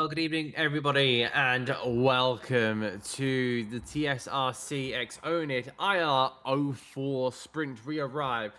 Well, good evening, everybody, and welcome to the TSRC X oNiD iR-04 Sprint. We arrive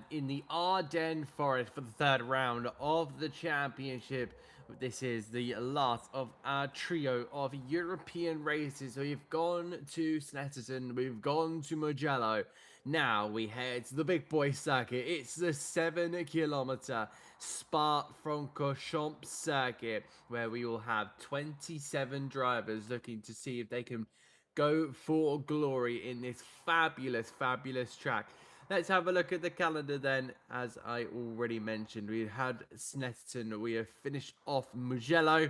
in the Ardennes Forest for the third round of the championship. This is the last of our trio of European races. So we've gone to Snetterton, we've gone to Mugello. Now we head to the big boy circuit. It's the 7-kilometer Spa-Francorchamps circuit, where we will have 27 drivers looking to see if they can go for glory in this fabulous track. Let's have a look at the calendar then. As I already mentioned, we had Snetterton, we have finished off Mugello,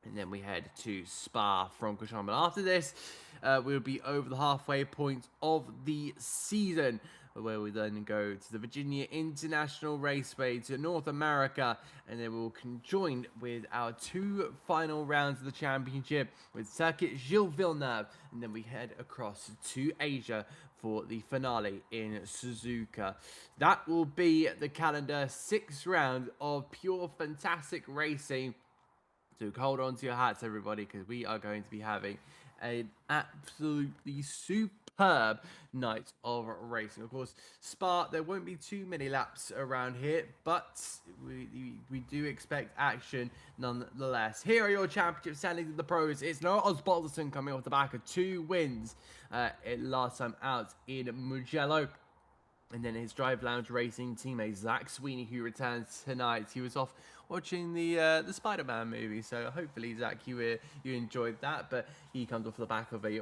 and then we head to Spa-Francorchamps. And after this, we'll be over the halfway point of the season, where we then go to the Virginia International Raceway to North America, and then we'll conjoin with our two final rounds of the championship with Circuit Gilles Villeneuve, and then we head across to Asia for the finale in Suzuka. That will be the calendar. 6 rounds of pure fantastic racing. So hold on to your hats, everybody, because we are going to be having an absolutely superb night of racing. Of course, Spa, there won't be too many laps around here, but we do expect action nonetheless. Here are your championship standings of the pros. It's Noah Osbaldiston coming off the back of 2 wins last time out in Mugello. And then his Drive Lounge Racing teammate Zach Sweeney, who returns tonight. He was off watching the Spider-Man movie, so hopefully, Zach, you enjoyed that. But he comes off the back of a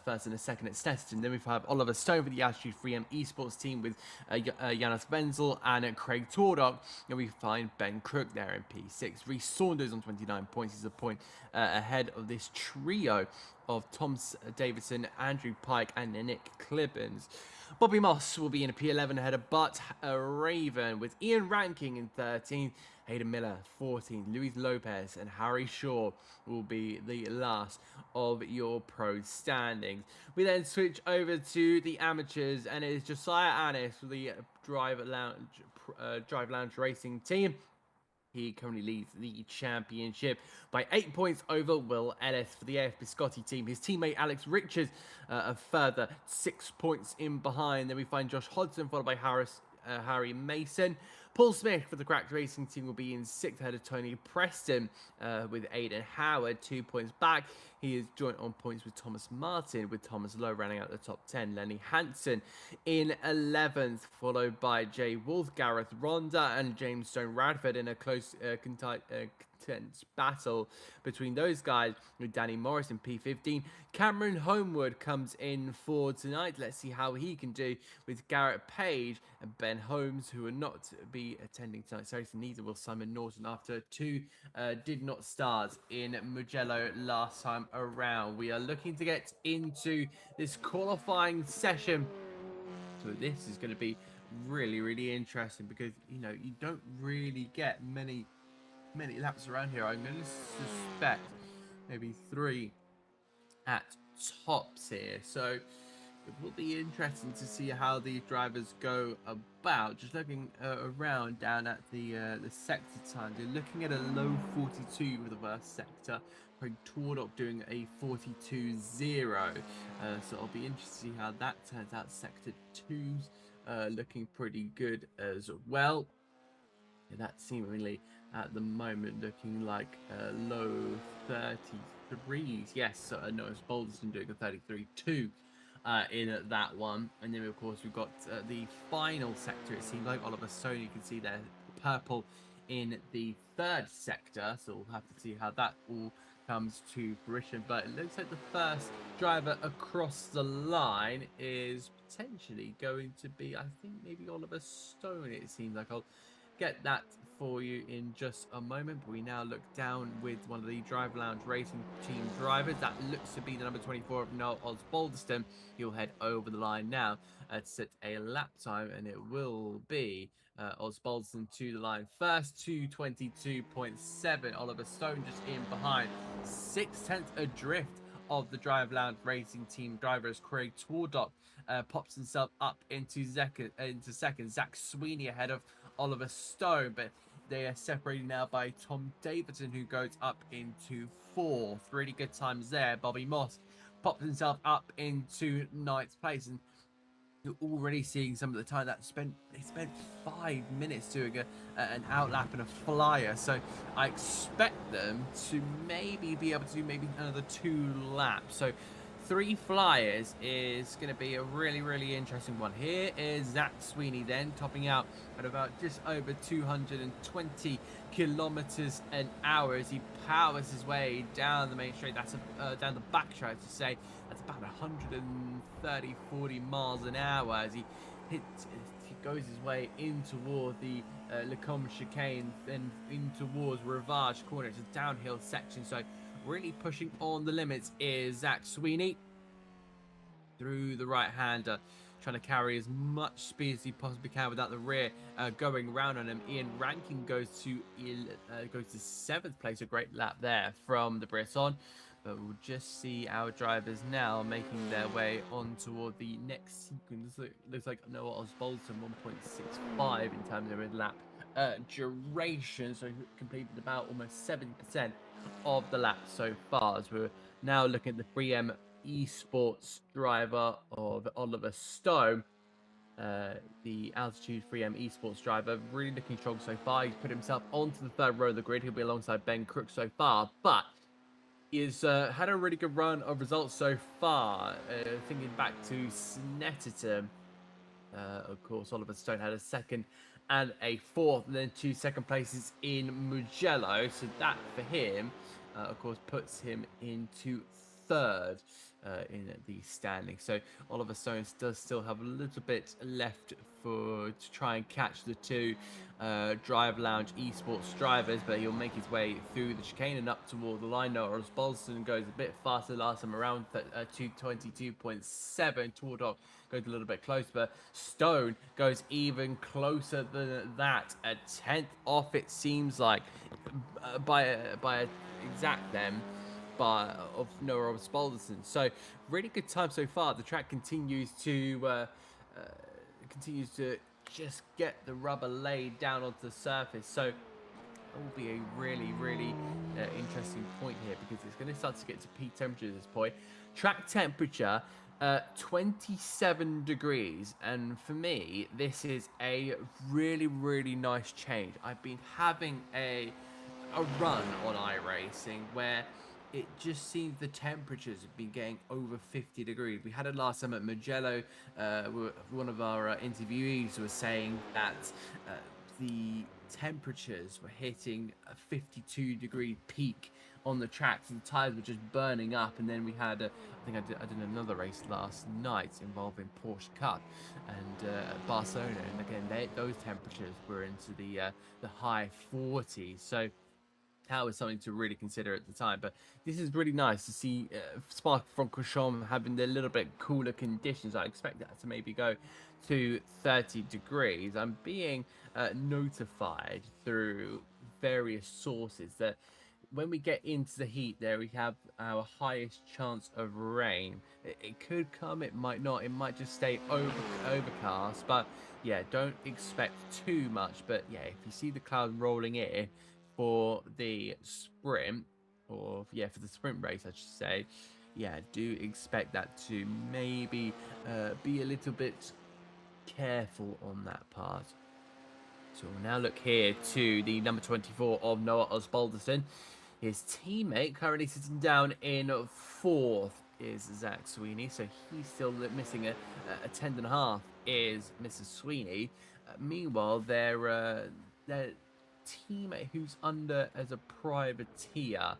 first and a second at Snetterton. Then we have Oliver Stone for the Attitude 3M Esports team with Janis Wenzel and Craig Tordock. And we find Ben Crook there in P6. Reece Saunders on 29 points. He's a point ahead of this trio of Tom Davidson, Andrew Pike, and Nick Clibbins. Bobby Moss will be in a P11 ahead of Bart Raven, with Ian Ranking in 13th, Hayden Miller 14th, Luis Lopez and Harry Shaw will be the last of your pro standings. We then switch over to the amateurs, and it is Josiah Annis for the Drive Lounge Racing team. He currently leads the championship by 8 points over Will Ellis for the AF Biscotti team. His teammate Alex Richards a further 6 points in behind. Then we find Josh Hodson followed by Harry Mason. Paul Smith for the Cracked Racing team will be in 6th ahead of Tony Preston with Aidan Howard 2 points back. He is joint on points with Thomas Martin, with Thomas Lowe running out the top 10. Lenny Hansen in 11th, followed by Jay Wolf, Gareth Ronda and James Stone Radford in a close intense battle between those guys, with Danny Morris in P15. Cameron Homewood comes in for tonight. Let's see how he can do with Garrett Page and Ben Holmes, who will not be attending tonight's race. Neither will Simon Norton after 2 did not start in Mugello last time around. We are looking to get into this qualifying session, so this is going to be really interesting, because you don't really get many laps around here. I'm going to suspect maybe 3 at tops here, so it will be interesting to see how these drivers go about. Just looking around down at the sector time, they're looking at a low 42 with the first sector. Craig Tordock doing a 42.0, so I'll be interested to see how that turns out. Sector 2's looking pretty good as well. Yeah, that seemingly at the moment looking like low 33s. Yes, Noah Boulderson doing a 33.2 in that one. And then of course we've got the final sector. It seems like Oliver Stone, you can see there purple in the 3rd sector, so we'll have to see how that all comes to fruition. But it looks like the first driver across the line is potentially going to be, I think, maybe Oliver Stone. It seems like I'll get that for you in just a moment. But we now look down with one of the Drive Lounge Racing team drivers. That looks to be the number 24 of Noel Osbaldiston. He'll head over the line now to set a lap time, and it will be Osbaldiston to the line first, 2:22.7. Oliver Stone just in behind, 6/10 adrift of the Drive Lounge Racing team drivers. Craig Tordock pops himself up into second. Zach Sweeney ahead of Oliver Stone, but they are separated now by Tom Davidson, who goes up into 4th. Really good times there. Bobby Moss popped himself up into 9th place, and you're already seeing some of the time that they spent 5 minutes doing an outlap and a flyer. So I expect them to maybe be able to do maybe another 2 laps. So 3 flyers is going to be a really, really interesting one. Here is Zach Sweeney then topping out at about just over 220 kilometers an hour as he powers his way down the main straight. That's down the back straight to say. That's about 130-40 miles an hour as he goes his way in toward the Lecombe chicane, then in towards Rivage corner. It's a downhill section, so really pushing on the limits is Zach Sweeney through the right-hander, trying to carry as much speed as he possibly can without the rear going round on him. Ian Rankin goes to 7th place, a great lap there from the Brisson. But we'll just see our drivers now making their way on toward the next sequence. Looks like Noah Osbaldson 1.65 in terms of his lap duration, so he completed about almost 70% of the lap so far. As we're now looking at the 3M Esports driver of Oliver Stone. The Altitude 3M Esports driver, really looking strong so far. He's put himself onto the 3rd row of the grid. He'll be alongside Ben Crook so far, but he's had a really good run of results so far. Thinking back to Snetterton, of course, Oliver Stone had a 2nd and a 4th, and then 2 second places in Mugello. So that for him, of course, puts him into 3rd in the standing. So Oliver Stone does still have a little bit left to try and catch the 2 Drive Lounge Esports drivers, but he'll make his way through the chicane and up toward the line. Noah Osbaldson goes a bit faster last time around, 222.7. Tordog goes a little bit closer, but Stone goes even closer than that. A 10th off, it seems like, by a exact then of Noah Osbaldson. So really good time so far. The track continues to just get the rubber laid down onto the surface. So it will be a really, really interesting point here, because it's going to start to get to peak temperature at this point. Track temperature 27 degrees, and for me this is a really, really nice change. I've been having a run on iRacing where it just seems the temperatures have been getting over 50 degrees. We had it last time at Mugello. One of our interviewees was saying that the temperatures were hitting a 52-degree peak on the tracks, and the tires were just burning up. And then we had, I think I did another race last night involving Porsche Cup and Barcelona, and again those temperatures were into the high 40s. So that was something to really consider at the time. But this is really nice to see Spa-Francorchamps having the little bit cooler conditions. I expect that to maybe go to 30 degrees. I'm being notified through various sources that when we get into the heat there, we have our highest chance of rain. It could come, it might not, it might just stay overcast. But yeah, don't expect too much. But yeah, if you see the cloud rolling in for the sprint, or yeah, for the sprint race I should say, yeah, do expect that to maybe be a little bit careful on that part. So we'll now look here to the number 24 of Noah Osbaldson. His teammate currently sitting down in 4th is Zach Sweeney, so he's still missing a 10.5 is Mrs. Sweeney. Meanwhile, their teammate who's under as a privateer,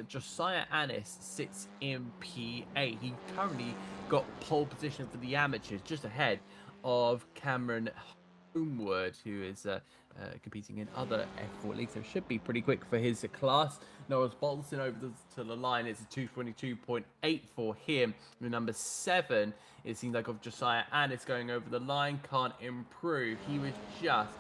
Josiah Annis, sits in P8. He currently got pole position for the amateurs, just ahead of Cameron Homewood, who is competing in other F4 leagues, so should be pretty quick for his class. Noah Osbaldson over to the line. It's a 222.8 for him. The number 7, it seems like, of Josiah Annis going over the line. Can't improve. He was just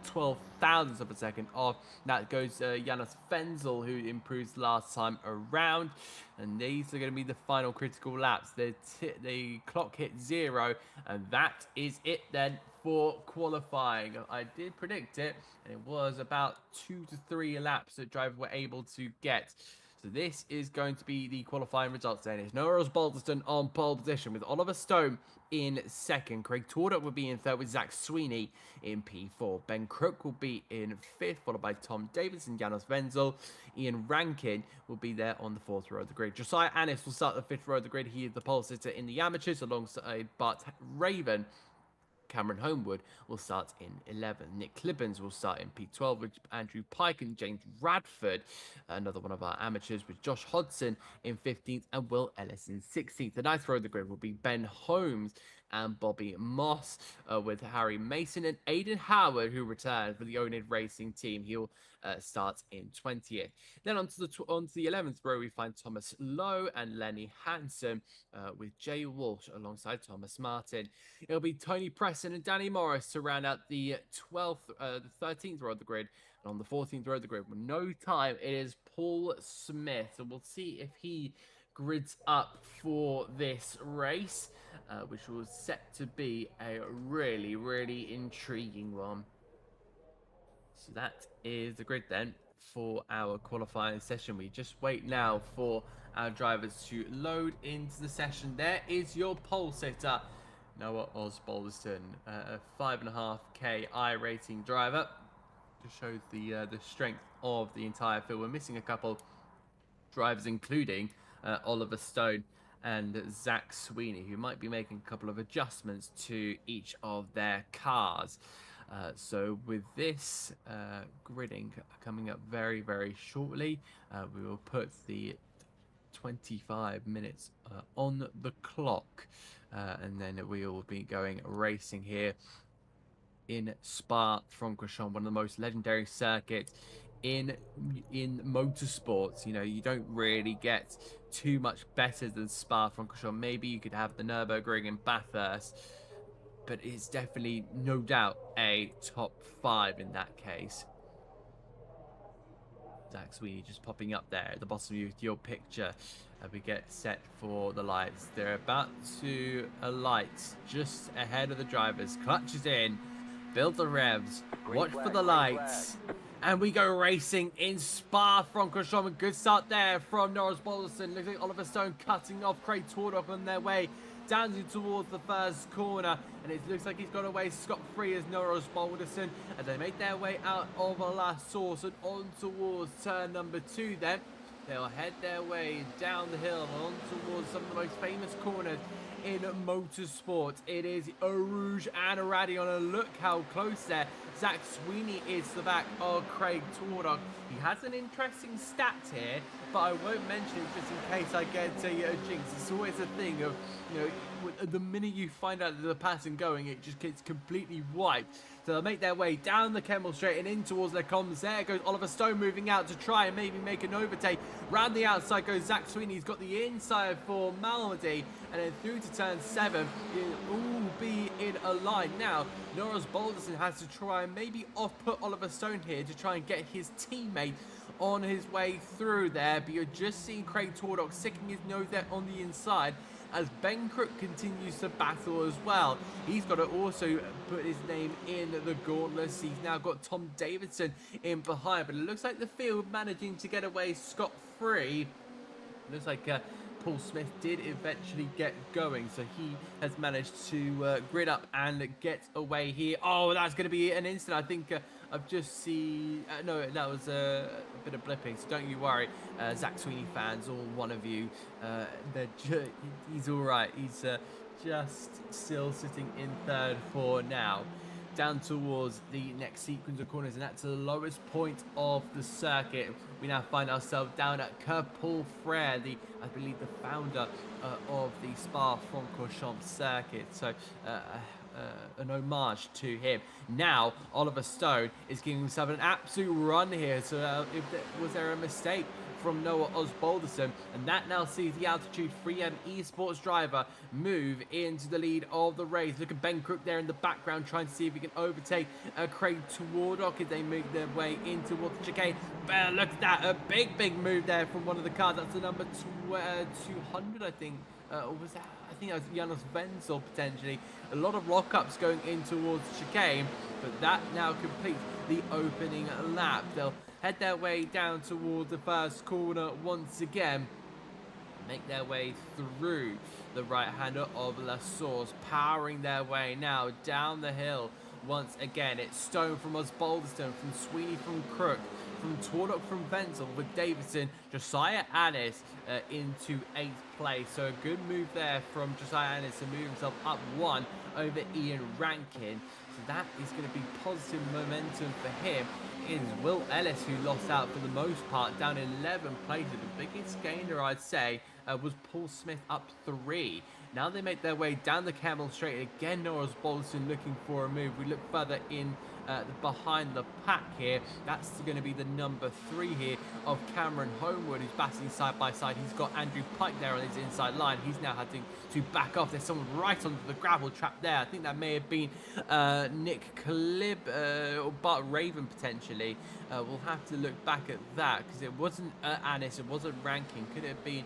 12 thousandths of a second off. That goes Janos Fenzel, who improves last time around. And these are going to be the final critical laps. The clock hit 0, and that is it then for qualifying. I did predict it, and it was about 2 to 3 laps that drivers were able to get. So this is going to be the qualifying results then. It's Noah Osbaldiston on pole position with Oliver Stone in second. Craig Tordock will be in third with Zach Sweeney in P4. Ben Crook will be in fifth, followed by Tom Davidson, Janos Wenzel. Ian Rankin will be there on the fourth row of the grid. Josiah Annis will start the fifth row of the grid. He is the pole sitter in the amateurs alongside Bart Raven. Cameron Homewood will start in 11th. Nick Clibbens will start in P12 with Andrew Pike and James Radford. Another one of our amateurs with Josh Hodson in 15th and Will Ellis in 16th. The ninth row of the grid will be Ben Holmes and Bobby Moss with Harry Mason and Aidan Howard, who returned for the oNiD Racing team. He'll start in 20th. Then onto the 11th row, we find Thomas Lowe and Lenny Hansen with Jay Walsh alongside Thomas Martin. It'll be Tony Preston and Danny Morris to round out the 13th row of the grid. And on the 14th row of the grid, with no time, it is Paul Smith. So we'll see if he grids up for this race, which was set to be a really, really intriguing one. So that is the grid then for our qualifying session. We just wait now for our drivers to load into the session. There is your pole sitter, Noah Osbaldiston, a 5.5K iRacing driver. Just shows the strength of the entire field. We're missing a couple drivers, including Oliver Stone and Zach Sweeney, who might be making a couple of adjustments to each of their cars. So with this gridding coming up very, very shortly, we will put the 25 minutes on the clock, and then we will be going racing here in Spa-Francorchamps, one of the most legendary circuits in motorsports. You know, you don't really get too much better than Spa-Francorchamps. Maybe you could have the Nürburgring in Bathurst, but it's definitely, no doubt, a top 5 in that case. Zach Sweeney just popping up there at the bottom of your picture. We get set for the lights. They're about to alight just ahead of the drivers. Clutches in, build the revs, watch for the lights, and we go racing in Spa-Francorchamps. A good start there from Noah Osbaldiston. Looks like Oliver Stone cutting off Craig Tordock on their way down towards the first corner, and it looks like he's got away scot-free as Noah Osbaldiston, as they make their way out of La Source and on towards turn number 2. Then they'll head their way down the hill and on towards some of the most famous corners in motorsport. It is Rouge and Radion, and look how close there Zach Sweeney is to the back of Craig Tordock. He has an interesting stat here, but I won't mention it just in case I get a jinx. It's always a thing of, you know, the minute you find out there's a pattern going, it just gets completely wiped. So they'll make their way down the Kemmel Straight and in towards their comms. There goes Oliver Stone moving out to try and maybe make an overtake. Round the outside goes Zach Sweeney. He's got the inside for Malmedy, and then through to turn 7. It'll all be in a line. Now, Noah Osbaldiston has to try and maybe off-put Oliver Stone here to try and get his teammate on his way through there, but you're just seeing Craig Tordock sticking his nose there on the inside as Ben Crook continues to battle as well. He's got to also put his name in the gauntlets. He's now got Tom Davidson in behind, but it looks like the field managing to get away scot-free. Looks like Paul Smith did eventually get going, so he has managed to grid up and get away here. Oh, that's going to be an incident. I think I've just seen... no, that was a bit of blipping, so don't you worry. Zach Sweeney fans, all one of you, he's all right. He's just still sitting in third for now. Down towards the next sequence of corners, and that's the lowest point of the circuit. We now find ourselves down at Paul Frere, I believe the founder of the Spa-Francorchamps circuit. So an homage to him. Now Oliver Stone is giving himself an absolute run here. So was there a mistake from Noah Osbaldiston? And that now sees the Altitude 3M esports driver move into the lead of the race. Look at Ben Crook there in the background trying to see if he can overtake Craig Tordock as they make their way into the chicane. Look at that, a big move there from one of the cars. That's the number 200, I think. Or was that? I think that was Janos Wenzel potentially. A lot of lockups going in towards the chicane, but that now completes the opening lap. They'll head their way down towards the first corner once again, make their way through the right-hander of La Source, powering their way now down the hill. Once again, it's Stone from Osbaldistone, from Sweeney from Crook, from Tordock from Wenzel, with Davidson, Josiah Annis into 8th place. So a good move there from Josiah Annis to move himself up 1 over Ian Rankin. So that is going to be positive momentum for him. It is Will Ellis who lost out for the most part, down 11 places. The biggest gainer, I'd say, was Paul Smith up 3. Now they make their way down the Camel Straight. Again, Norris Bolton looking for a move. We look further in behind the pack here. That's going to be the number 3 here of Cameron Homewood, who's battling side by side. He's got Andrew Pike there on his inside line. He's now having to back off. There's someone right onto the gravel trap there. I think that may have been Nick Clibb or Bart Raven potentially. We'll have to look back at that because it wasn't Annis, it wasn't Rankin. Could it have been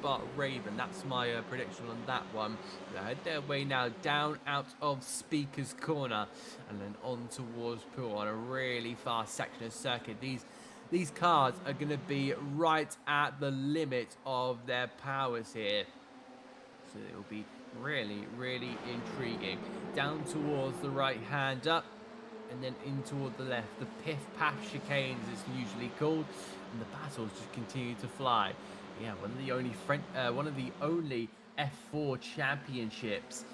Bart Raven? That's my prediction on that one. They head their way now down out of Speaker's Corner and then on towards Poole on a really fast section of circuit. These cars are going to be right at the limit of their powers here. So it will be really, really intriguing. Down towards the right-hander and then in toward the left. The piff-paff chicane, as it's usually called, and the battles just continue to fly. Yeah, one of the only F4 championships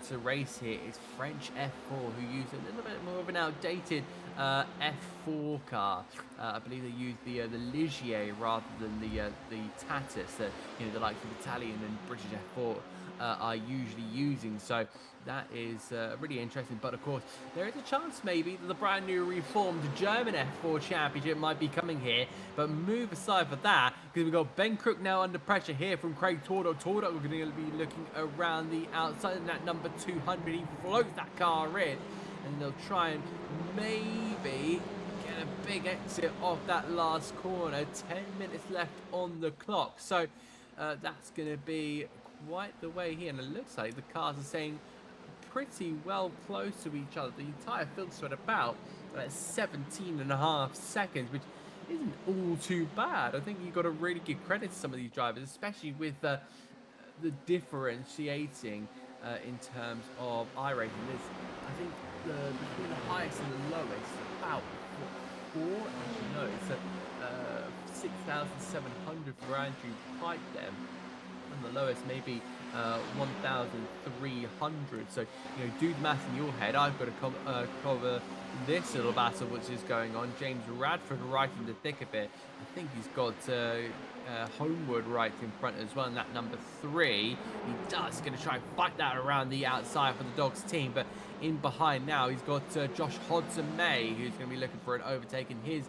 to race here is French F4, who use a little bit more of an outdated F4 car. I believe they use the Ligier rather than the Tatus that the likes of Italian and British F4 are usually using. So that is really interesting. But of course, there is a chance maybe that the brand new reformed German F4 Championship might be coming here. But move aside for that, because we've got Ben Crook now under pressure here from Craig Tordock. Tordock, we're going to be looking around the outside of that number 200. He floats that car in, and they'll try and maybe get a big exit off that last corner. 10 minutes left on the clock. So that's going to be quite the way here. And it looks like the cars are staying pretty well close to each other. The entire field's at about 17.5 seconds, which isn't all too bad. I think you've got to really give credit to some of these drivers, especially with the differentiating in terms of iRacing. There's, I think, between the highest and the lowest, about 4, actually no, it's 6,700 for Andrew Pike then. And the lowest maybe 1,300. So do the math in your head. I've got to cover this little battle which is going on. James Radford right in the thick of it. I think he's got Homewood right in front as well, and that number 3 he does going to try and fight that around the outside for the Dogs team. But in behind now he's got Josh Hodson May, who's going to be looking for an overtake in his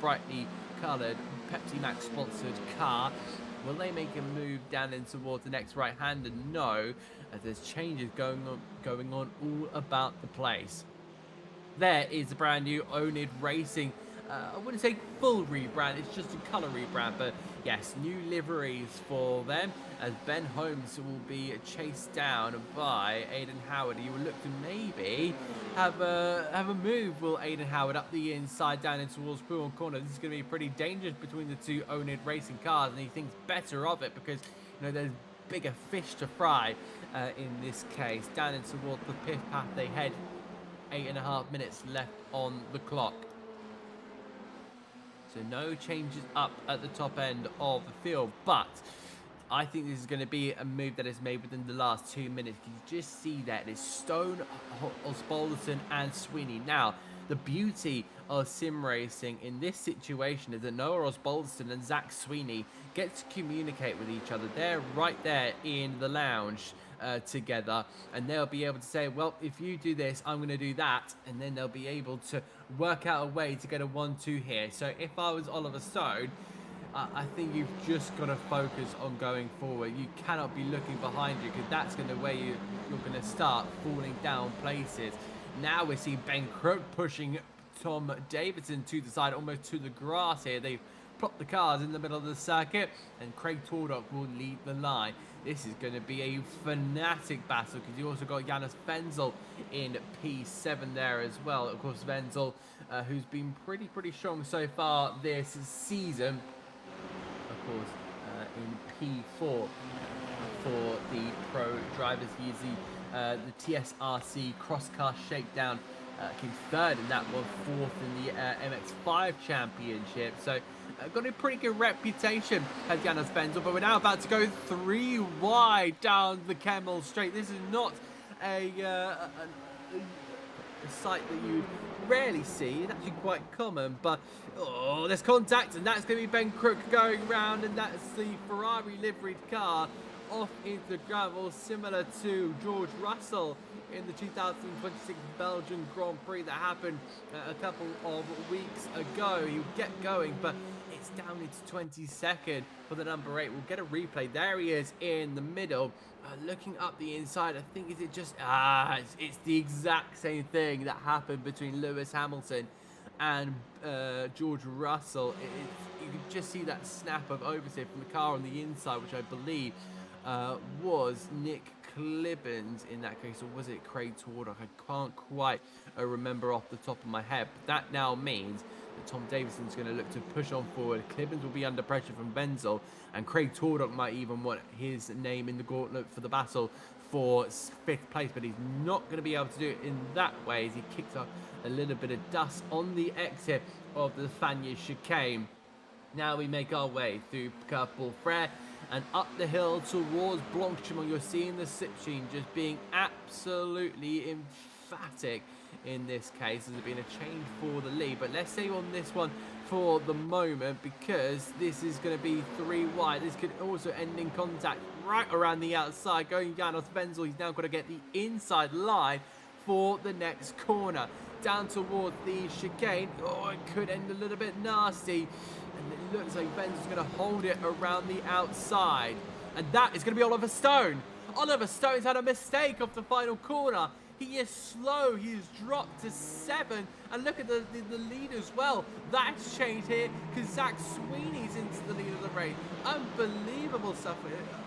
brightly coloured Pepsi Max sponsored car. Will they make a move down in towards the next right-hander? No, as there's changes going on all about the place. There is the brand new oNiD Racing. I wouldn't say full rebrand, it's just a colour rebrand, but yes, new liveries for them, as Ben Holmes will be chased down by Aidan Howard. He will look to maybe have a move, will Aidan Howard, up the inside down in towards Poole Corner. This is going to be pretty dangerous between the two oNiD Racing cars, and he thinks better of it because there's bigger fish to fry in this case. Down in towards the pit path they head. 8.5 minutes left on the clock. So no changes up at the top end of the field, but I think this is going to be a move that is made within the last 2 minutes. You can just see that it's Stone, Osbaldistone and Sweeney. Now, the beauty of sim racing in this situation is that Noah Osbaldistone and Zach Sweeney get to communicate with each other. They're right there in the lounge together, and they'll be able to say, well, if you do this, I'm going to do that, and then they'll be able to work out a way to get a 1-2 here. So if I was Oliver Stone, I think you've just got to focus on going forward. You cannot be looking behind you, because that's going to where you're going to start falling down places. Now we're seeing Ben Crook pushing Tom Davidson to the side, almost to the grass here. They've plopped the cars in the middle of the circuit, and Craig Tordock will lead the line. this is going to be a fanatic battle, because you also got Jonas Wenzel in P7 there as well. Of course, Wenzel, who's been pretty strong so far this season. Of course, in P4 for the pro drivers. He is the TSRC cross-car shakedown. Came third in that one, fourth in the MX5 championship. So got a pretty good reputation as Jonas Wenzel, but we're now about to go 3 wide down the Kemmel Straight. This is not a sight that you rarely see. It's actually quite common, but oh, there's contact, and that's going to be Ben Crook going round, and that's the Ferrari liveried car off into the gravel, similar to George Russell in the 2026 Belgian Grand Prix that happened a couple of weeks ago. He'll get going, but it's down into 22nd for the number 8. We'll get a replay. There he is in the middle, looking up the inside. I think, is it just it's the exact same thing that happened between Lewis Hamilton and George Russell. You can just see that snap of oversteer from the car on the inside, which I believe was Nick Clibbins in that case, or was it Craig Twardock? I can't quite remember off the top of my head. But that now means that Tom Davison's going to look to push on forward. Clibbins will be under pressure from Wenzel, and Craig Twardock might even want his name in the gauntlet for the battle for 5th place, but he's not going to be able to do it in that way as he kicks up a little bit of dust on the exit of the Fagnes chicane. Now we make our way through Purple Frere and up the hill towards Blanchimont. You're seeing the slipstream just being absolutely emphatic in this case. There's been a change for the lead, but let's stay on this one for the moment, because this is going to be 3 wide. This could also end in contact right around the outside. Going Jonas Wenzel, he's now got to get the inside line for the next corner. Down towards the chicane. Oh, it could end a little bit nasty. And it looks like Wenzel's going to hold it around the outside. And that is going to be Oliver Stone. Oliver Stone's had a mistake off the final corner. He is slow. He's dropped to 7. And look at the lead as well. That's changed here because Zach Sweeney's into the lead of the race. Unbelievable stuff.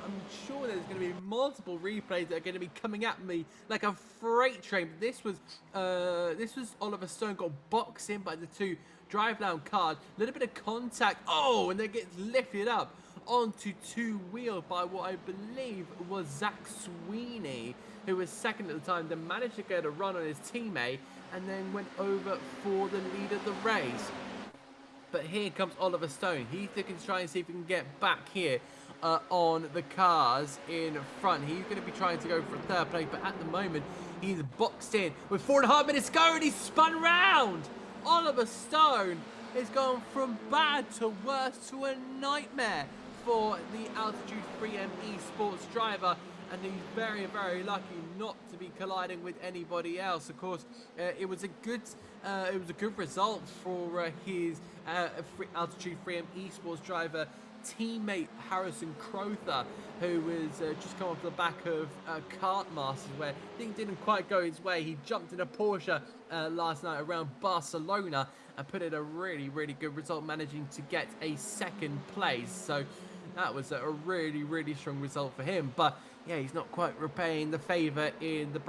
I'm sure there's going to be multiple replays that are going to be coming at me like a freight train. This was Oliver Stone got boxed in by the 2 drive-down cars. A little bit of contact. Oh, and then gets lifted up onto 2 wheels by what I believe was Zach Sweeney, who was second at the time, then managed to get a run on his teammate and then went over for the lead of the race. But here comes Oliver Stone. He's looking to try and see if he can get back here on the cars in front. He's going to be trying to go for a 3rd place, but at the moment he's boxed in with 4.5 minutes to go, and he's spun round. Oliver Stone is going from bad to worse to a nightmare for the Altitude 3M eSports driver, and he's very lucky not to be colliding with anybody else. Of course, it was a good result for his Altitude 3M eSports driver teammate Harrison Crowther, who was just come off the back of Kart Masters, where things didn't quite go his way. He jumped in a Porsche last night around Barcelona and put in a really good result, managing to get a 2nd place. So that was a really strong result for him. But yeah, he's not quite repaying the favour in the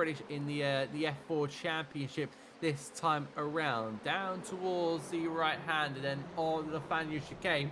F4 Championship this time around. Down towards the right hand and then on the Fagnes chicane.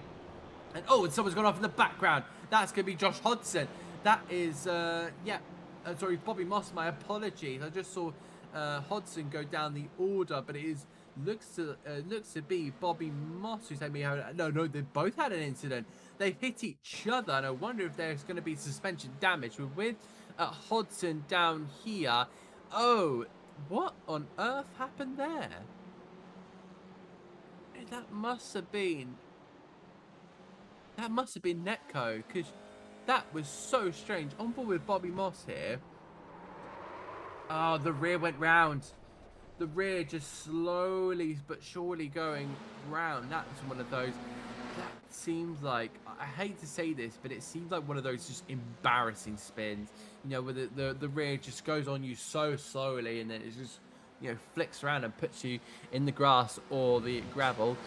And oh, and someone's gone off in the background. That's going to be Josh Hodgson. That is, sorry, Bobby Moss. My apologies. I just saw Hodgson go down the order, but it looks to be Bobby Moss who's had me having. No, they both had an incident. They've hit each other, and I wonder if there's going to be suspension damage. With Hodgson down here. Oh, what on earth happened there? That must have been Netco, because that was so strange. On board with Bobby Moss here. Oh, the rear went round. The rear just slowly but surely going round. That's one of those. That seems like, I hate to say this, but it seems like one of those just embarrassing spins. You know, where the rear just goes on you so slowly, and then it just, you know, flicks around and puts you in the grass or the gravel.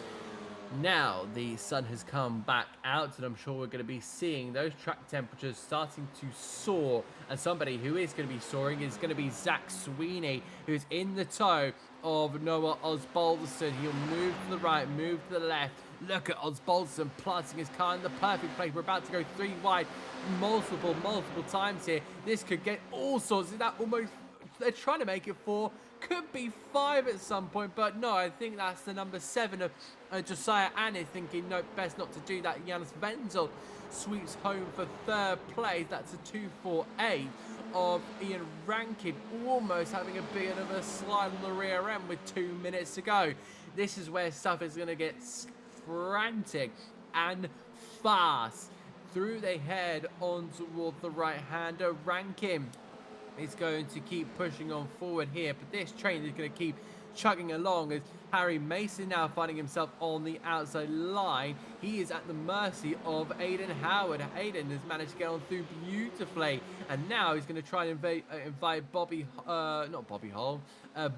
Now the sun has come back out, and I'm sure we're going to be seeing those track temperatures starting to soar. And somebody who is going to be soaring is going to be Zach Sweeney, who's in the tow of Noah Osbaldeston. He'll move to the right, move to the left. Look at Osbaldeston planting his car in the perfect place. We're about to go 3 wide multiple times here. This could get all sorts. Is that almost... They're trying to make it 4, could be 5 at some point, but no, I think that's the number 7 of Josiah Annis thinking, no, best not to do that. Janus Wenzel sweeps home for 3rd place. That's a 2.48 of Ian Rankin, almost having a bit of a slide on the rear end with 2 minutes to go. This is where stuff is going to get frantic and fast. Through they head on toward the right-hander. Rankin is going to keep pushing on forward here, but this train is going to keep chugging along as Harry Mason now finding himself on the outside line. He is at the mercy of Aidan Howard. Aidan has managed to get on through beautifully, and now he's going to try and invite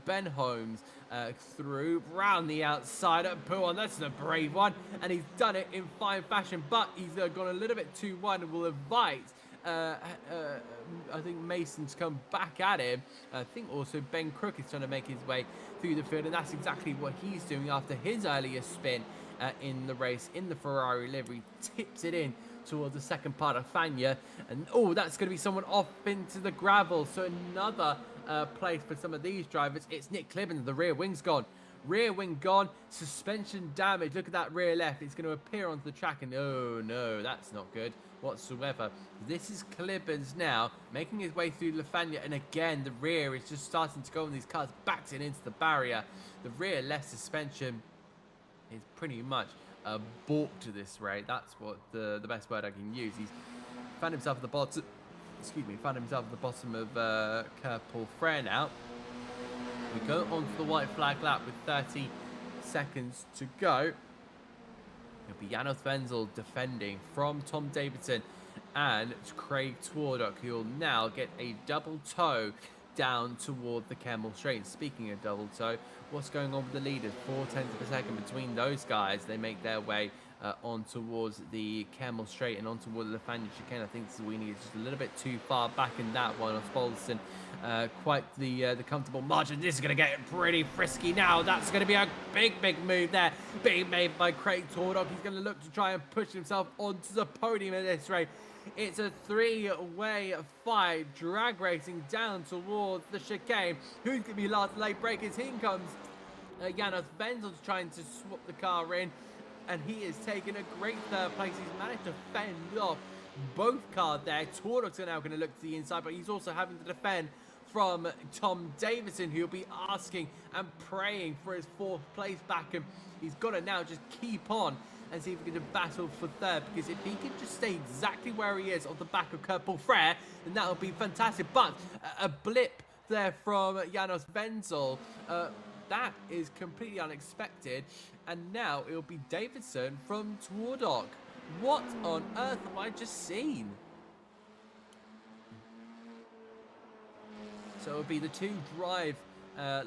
Ben Holmes through round the outside. That's the brave one, and he's done it in fine fashion, but he's gone a little bit too wide and will invite I think Mason's come back at him. I think also Ben Crook is trying to make his way through the field, and that's exactly what he's doing after his earlier spin in the race in the Ferrari livery. Tips it in towards the second part of Fania, and oh, that's going to be someone off into the gravel. So another place for some of these drivers. It's Nick Clibbens. The rear wing's gone. Rear wing gone, suspension damage. Look at that rear left. It's going to appear onto the track, and oh no, that's not good whatsoever. This is Clibbens now making his way through Lafania, and again the rear is just starting to go on these cars, backs it into the barrier. The rear left suspension is pretty much balked to this rate. That's what the best word I can use. He's found himself at the bottom. Found himself at the bottom of Paul Frere now. We go onto the white flag lap with 30 seconds to go. It'll be Janus Wenzel defending from Tom Davidson and Craig Twardock, who will now get a double tow down toward the Kemmel Straight. Speaking of double tow, what's going on with the leaders? 0.4 of a second between those guys. They make their way on towards the Kemmel Straight and on toward the Lafania chicane. I think Sweeney is just a little bit too far back in that one. Osbaldeston, quite the comfortable margin. This is going to get pretty frisky now. That's going to be a big move there being made by Craig Twardock. He's going to look to try and push himself onto the podium in this race. It's a 3-way fight, drag racing down towards the chicane. Who's going to be last late breakers? Here comes Janus Wenzel trying to swap the car in, and he is taking a great 3rd place. He's managed to fend off both cars there. Twardock's now going to look to the inside, but he's also having to defend from Tom Davidson, who'll be asking and praying for his 4th place back, and he's got to now just keep on and see if he can battle for 3rd, because if he can just stay exactly where he is off the back of Paul Frere, then that would be fantastic. But a blip there from Janus Wenzel, that is completely unexpected, and now it'll be Davidson from Twardock. What on earth have I just seen? So it'll be the 2 drive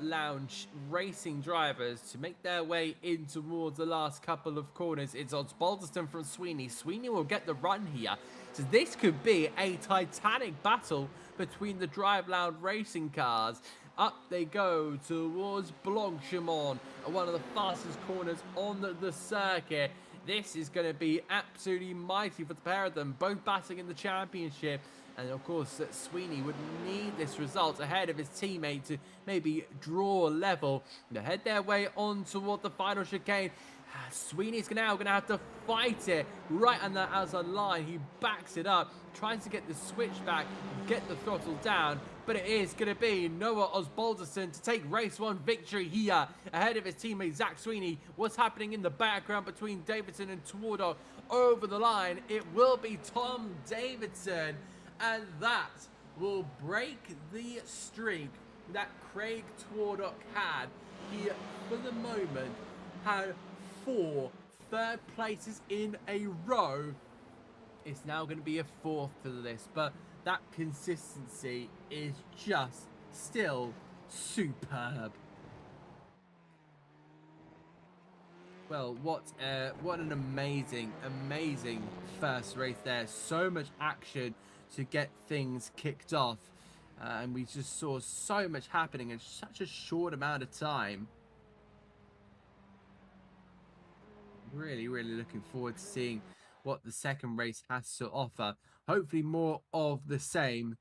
lounge racing drivers to make their way in towards the last couple of corners. It's Osbaldeston from Sweeney. Sweeney will get the run here. So this could be a titanic battle between the drive lounge racing cars. Up they go towards Blanchemont, one of the fastest corners on the circuit. This is going to be absolutely mighty for the pair of them, both battling in the championship. And of course, Sweeney would need this result ahead of his teammate to maybe draw level. They head their way on toward the final chicane. Sweeney's now going to have to fight it right on the outside line. He backs it up, tries to get the switch back, get the throttle down, but it is going to be Noah Osbaldeston to take race 1 victory here ahead of his teammate Zach Sweeney. What's happening in the background between Davidson and Twardock over the line? It will be Tom Davidson, and that will break the streak that Craig Twardock had. He, for the moment, had 4 third places in a row. It's now going to be a 4th for this, but that consistency is just still superb. Well, what an amazing first race there. So much action to get things kicked off. And we just saw so much happening in such a short amount of time. Really looking forward to seeing what the second race has to offer. Hopefully more of the same.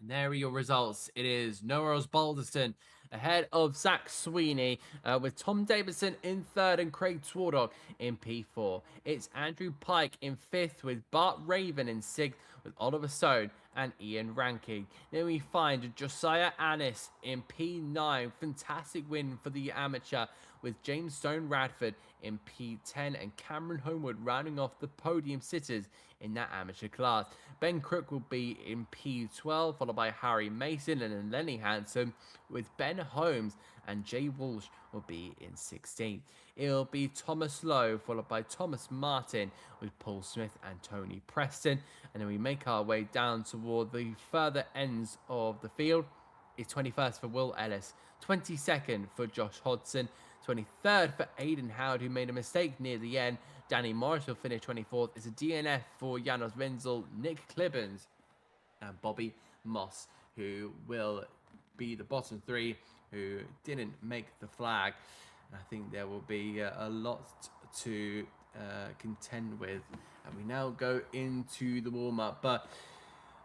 And there are your results. It is Noah Osbaldiston ahead of Zach Sweeney, with Tom Davison in third and Craig Twardog in P4. It's Andrew Pike in fifth with Bart Raven in sixth with Oliver Stone and Ian Ranking. Then we find Josiah Annis in P9. Fantastic win for the amateur with James Stone Radford in P10 and Cameron Homewood rounding off the podium sitters in that amateur class. Ben Crook will be in P12, followed by Harry Mason and then Lenny Hansen, with Ben Holmes and Jay Walsh will be in 16th. It'll be Thomas Lowe, followed by Thomas Martin, with Paul Smith and Tony Preston. And then we make our way down toward the further ends of the field. It's 21st for Will Ellis, 22nd for Josh Hodson, 23rd for Aidan Howard, who made a mistake near the end. Danny Morris will finish 24th. It's a DNF for Janos Wenzel, Nick Clibbens, and Bobby Moss, who will be the bottom three who didn't make the flag. And I think there will be a lot to contend with. And we now go into the warm-up. But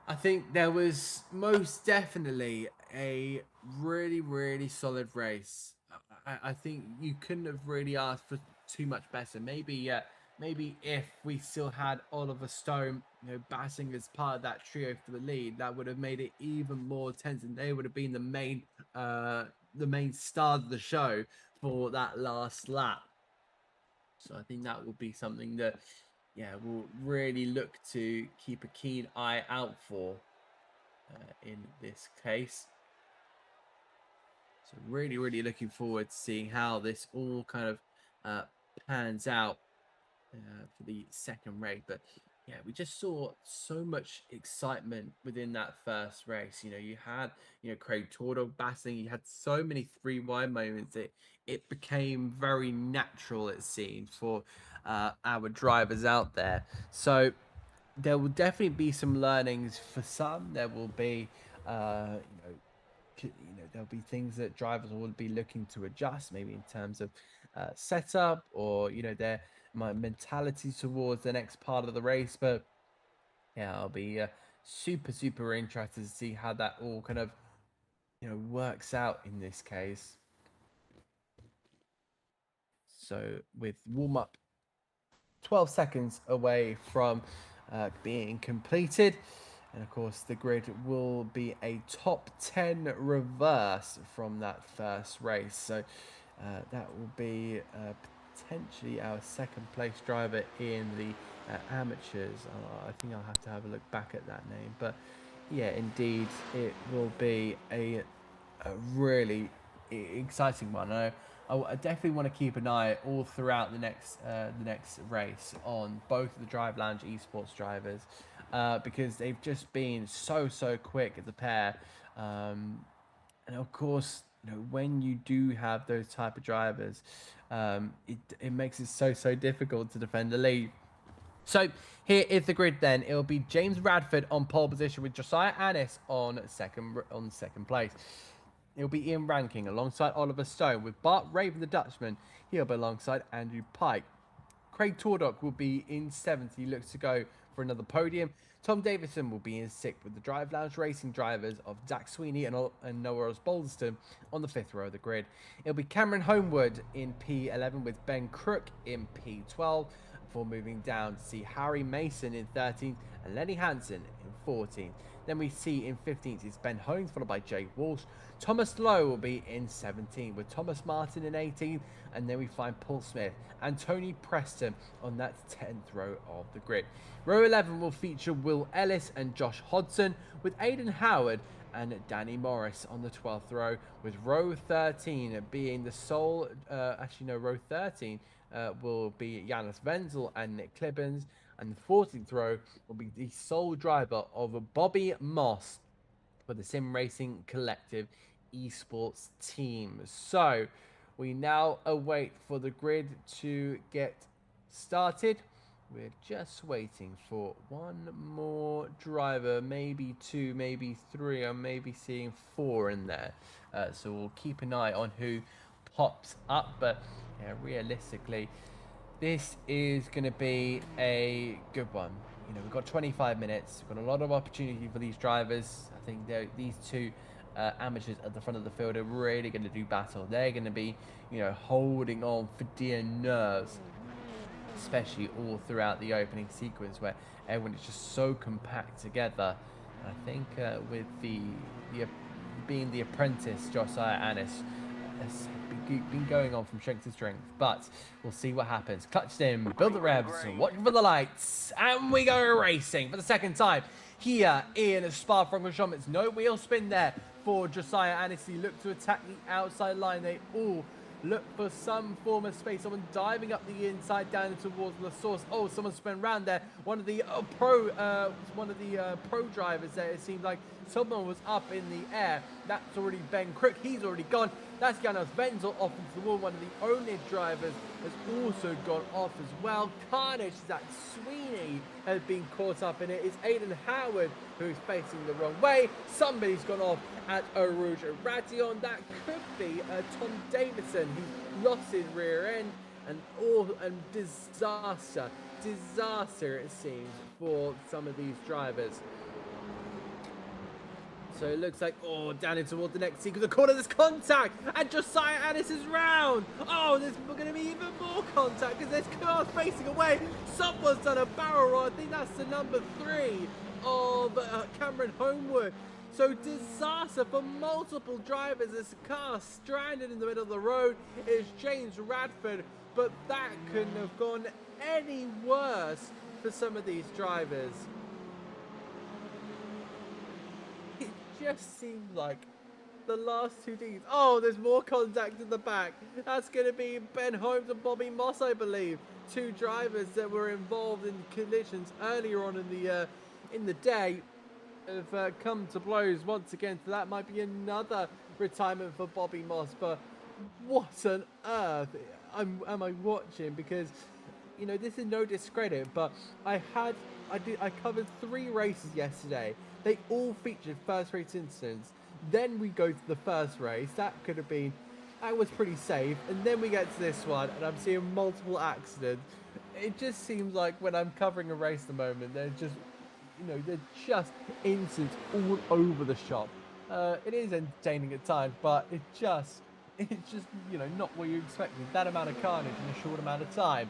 I think there was most definitely a really solid race. I think you couldn't have really asked for too much better. Maybe if we still had Oliver Stone, batting as part of that trio for the lead, that would have made it even more tense, and they would have been the main star of the show for that last lap. So I think that will be something that, yeah, we'll really look to keep a keen eye out for in this case. So really looking forward to seeing how this all kind of pans out for the second race. But yeah, we just saw so much excitement within that first race. You had Craig Twardog battling. You had so many three wide moments. It became very natural, it seemed, for our drivers out there. So there will definitely be some learnings for some. There will be there'll be things that drivers will be looking to adjust, maybe in terms of setup, or their mentality towards the next part of the race. But yeah, I'll be super interested to see how that all kind of works out in this case. So with warm up 12 seconds away from being completed. And of course, the grid will be a top 10 reverse from that first race. So that will be potentially our second place driver in the amateurs. I think I'll have to have a look back at that name. But yeah, indeed, it will be a really exciting one. I definitely want to keep an eye all throughout the next race on both the Drive Lounge esports drivers, because they've just been so quick as a pair, and of course, when you do have those type of drivers, it makes it so difficult to defend the lead. So here is the grid then. It'll be James Radford on pole position with Josiah Annis on second place. It'll be Ian Ranking alongside Oliver Stone with Bart Raven the Dutchman. He'll be alongside Andrew Pike. Craig Twardog will be in 7th. He looks to go for another podium. Tom Davison will be in 6th with the Drive Lounge Racing drivers of Zach Sweeney and Noah Osbaldiston on the 5th row of the grid. It'll be Cameron Homewood in P11 with Ben Crook in P12 before moving down to see Harry Mason in 13th and Lenny Hansen in 14th. Then we see in 15th is Ben Holmes, followed by Jay Walsh. Thomas Lowe will be in 17th with Thomas Martin in 18th. And then we find Paul Smith and Tony Preston on that 10th row of the grid. Row 11 will feature Will Ellis and Josh Hodson, with Aidan Howard and Danny Morris on the 12th row, with row 13 being the sole, row 13 will be Janos Wenzel and Nick Clibbens, and the 14th row will be the sole driver of Bobby Moss for the Sim Racing Collective Esports team. So we now await for the grid to get started. We're just waiting for one more driver, maybe two, maybe three. I'm maybe seeing four in there. So we'll keep an eye on who pops up. But yeah, realistically, this is going to be a good one. You know, we've got 25 minutes. We've got a lot of opportunity for these drivers. I think these two amateurs at the front of the field are really going to do battle. They're going to be, you know, holding on for dear nerves, especially all throughout the opening sequence where everyone is just so compact together. And I think with the being the apprentice, Josiah Annis has been going on from strength to strength, but we'll see what happens. Clutched in, build the revs, watching for the lights, and we go racing for the second time here in Spa-Francorchamps. It's no wheel spin there for Josiah Annis. He looked to attack the outside line. They all look for some form of space. Someone diving up the inside down towards the source. Oh, someone spun around there. One of the pro drivers there. It seemed like someone was up in the air. That's already Ben Crook. He's already gone. That's Janos Wenzel off into the wall. One of the oNiD drivers has also gone off as well. Carnage, Zach Sweeney has been caught up in it. It's Aiden Howard who's facing the wrong way. Somebody's gone off at ABRUZZI. That could be Tom Davidson, who's lost his rear end, and disaster it seems for some of these drivers. So it looks like, oh, down in towards the next sequence, the corner, there's contact, and Josiah Annis is round. Oh, there's going to be even more contact because there's cars facing away. Someone's done a barrel roll. I think that's the number 3 of Cameron Homewood. So disaster for multiple drivers. This car stranded in the middle of the road is James Radford, but that couldn't have gone any worse for some of these drivers. It just seems like the last two teams. Oh, there's more contact in the back. That's going to be Ben Holmes and Bobby Moss, I believe. Two drivers that were involved in collisions earlier on in the day have come to blows once again. So that might be another retirement for Bobby Moss. But what on earth am I watching? Because, you know, this is no discredit, but I covered 3 races yesterday. They all featured first race incidents. Then we go to the first race. That was pretty safe. And then we get to this one, and I'm seeing multiple accidents. It just seems like when I'm covering a race at the moment, they're just incidents all over the shop. It is entertaining at times, but it's just, you know, not what you expected. That amount of carnage in a short amount of time.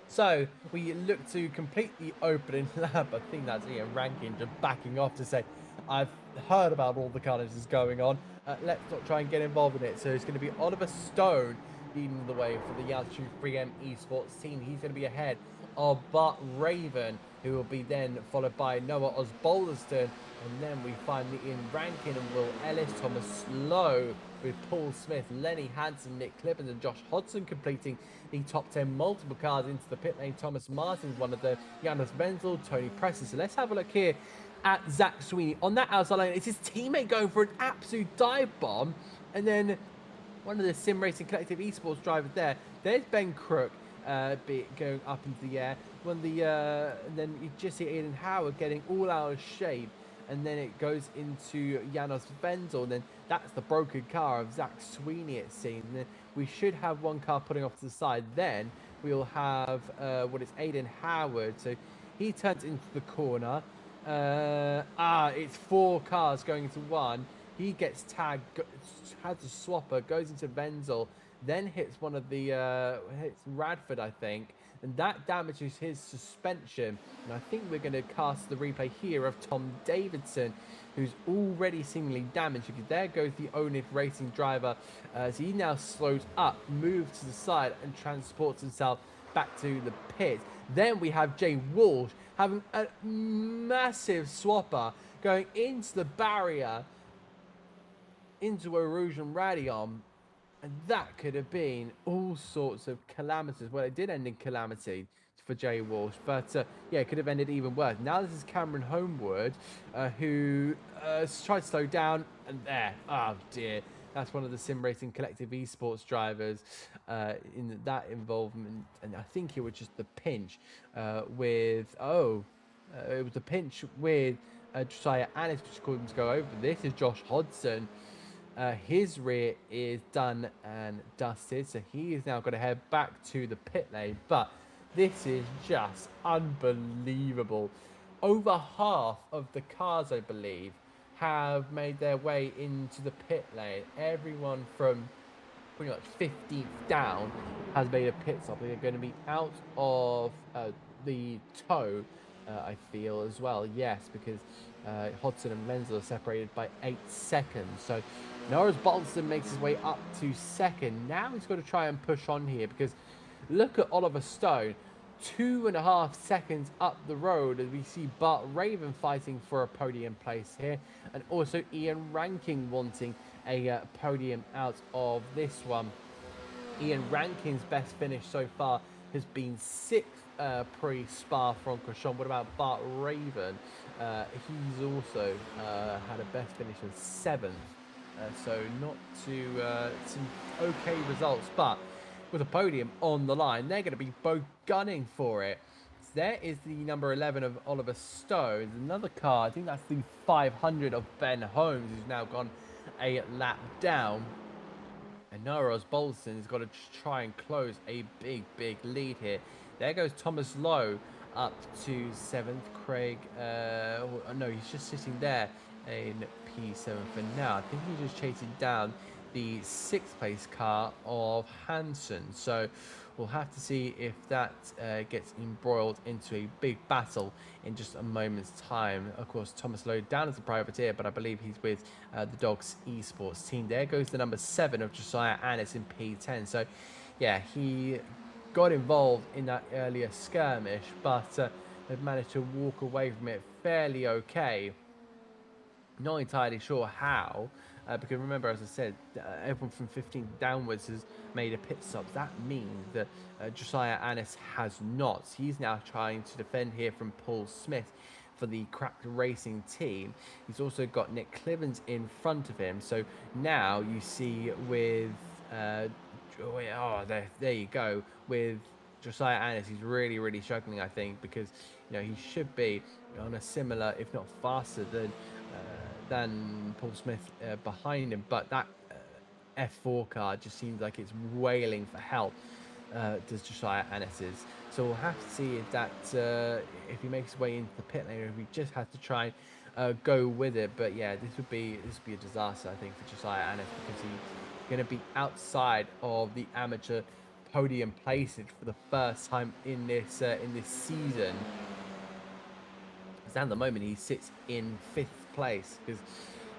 So we look to complete the opening lap. I think that's Ian Rankin just backing off to say, I've heard about all the carnage that's going on. Let's not try and get involved in it. So it's going to be Oliver Stone leading the way for the Yazoo 3M Esports team. He's going to be ahead of Bart Raven, who will be then followed by Noah Osbalderston. And then we find Ian Rankin and Will Ellis, Thomas Lowe, with Paul Smith, Lenny Hansen, Nick Clippens, and Josh Hodson completing the top 10. Multiple cars into the pit lane. Thomas Martin's one of them. Janos Wenzel, Tony Preston. So let's have a look here at Zach Sweeney on that outside lane. It's his teammate going for an absolute dive bomb, and then one of the Sim Racing Collective Esports drivers there. There's Ben Crook going up into the air. And then you just see Aiden Howard getting all out of shape, and then it goes into Janos Wenzel, and then that's the broken car of Zach Sweeney, it seems. And then we should have one car putting off to the side. Then we'll have it's Aiden Howard. So he turns into the corner. It's 4 cars going into one. He gets tagged, has a swapper, goes into Wenzel, then hits one of the hits Radford, I think, and that damages his suspension. And I think we're going to cast the replay here of Tom Davidson, who's already seemingly damaged, because there goes the oNiD racing driver. So he now slows up, moves to the side, and transports himself back to the pit. Then we have Jay Walsh having a massive swapper going into the barrier into Erosion Radion, and that could have been all sorts of calamities. Well, it did end in calamity for Jay Walsh. But yeah, it could have ended even worse. Now this is Cameron Homewood, who tried to slow down, and there, oh dear. That's one of the Sim Racing Collective Esports drivers in that involvement, and I think it was just the pinch with it was the pinch with Josiah Annis, which caused him to go over. This is Josh Hodson. His rear is done and dusted, so he is now going to head back to the pit lane. But this is just unbelievable. Over half of the cars, I believe, have made their way into the pit lane. Everyone from pretty much 15th down has made a pit stop. They're going to be out of the tow, I feel, as well. Yes, because Hodson and Menzel are separated by 8 seconds. So Norris Bolton makes his way up to second. Now he's got to try and push on here, because look at Oliver Stone. 2.5 seconds up the road as we see Bart Raven fighting for a podium place here, and also Ian Rankin wanting a podium out of this one. Ian Rankin's best finish so far has been 6th pre-Spa-Francorchamps. What about Bart Raven? He's also had a best finish of 7th. So not too some okay results, but with a podium on the line, they're going to be both gunning for it. So there is the number 11 of Oliver Stone. Another car, I think that's the 500 of Ben Holmes, who's now gone a lap down. And Noah Osbaldson has got to try and close a big lead here. There goes Thomas Lowe up to 7th. Craig, no, he's just sitting there in P7 for now. I think he's just chasing down the 6th place car of Hansen. So we'll have to see if that gets embroiled into a big battle in just a moment's time. Of course, Thomas Lowe down as a privateer, but I believe he's with the Dogs Esports team. There goes the number 7 of Josiah Annis in P10. So yeah, he got involved in that earlier skirmish, but they've managed to walk away from it fairly okay. Not entirely sure how, because remember, as I said, everyone from 15 downwards has made a pit stop. That means that Josiah Annis has not. He's now trying to defend here from Paul Smith for the Cracked Racing team. He's also got Nick Clivens in front of him. So now you see with, there you go, with Josiah Annis, he's really struggling, I think, because he should be on a similar, if not faster than Paul Smith behind him, but that F4 car just seems like it's wailing for help. Does Josiah Annis's. So we'll have to see if that if he makes his way into the pit lane, or if he just has to try and go with it. But yeah, this would be a disaster, I think, for Josiah Annis, because he's going to be outside of the amateur podium placage for the first time in this season. At the moment he sits in 5th place, because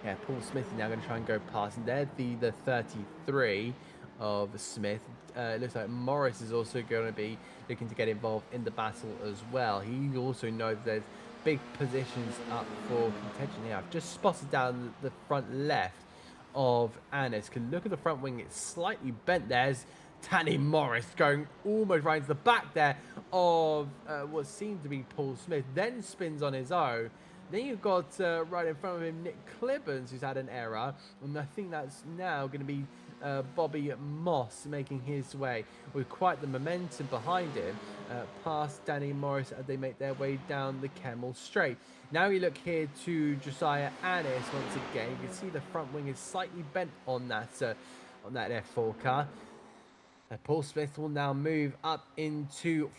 yeah, Paul Smith is now going to try and go past, and there's the 33 of Smith. It looks like Morris is also going to be looking to get involved in the battle as well. He also knows there's big positions up for contention here. I've just spotted down the front left of Annis. Can look at the front wing, it's slightly bent. There's Danny Morris going almost right into the back there of what seemed to be Paul Smith, then spins on his own. Then you've got right in front of him Nick Clibbens, who's had an error, and I think that's now going to be Bobby Moss making his way with quite the momentum behind him past Danny Morris as they make their way down the Kemmel Straight. Now you look here to Josiah Annis once again. You can see the front wing is slightly bent on that F4 car. Paul Smith will now move up into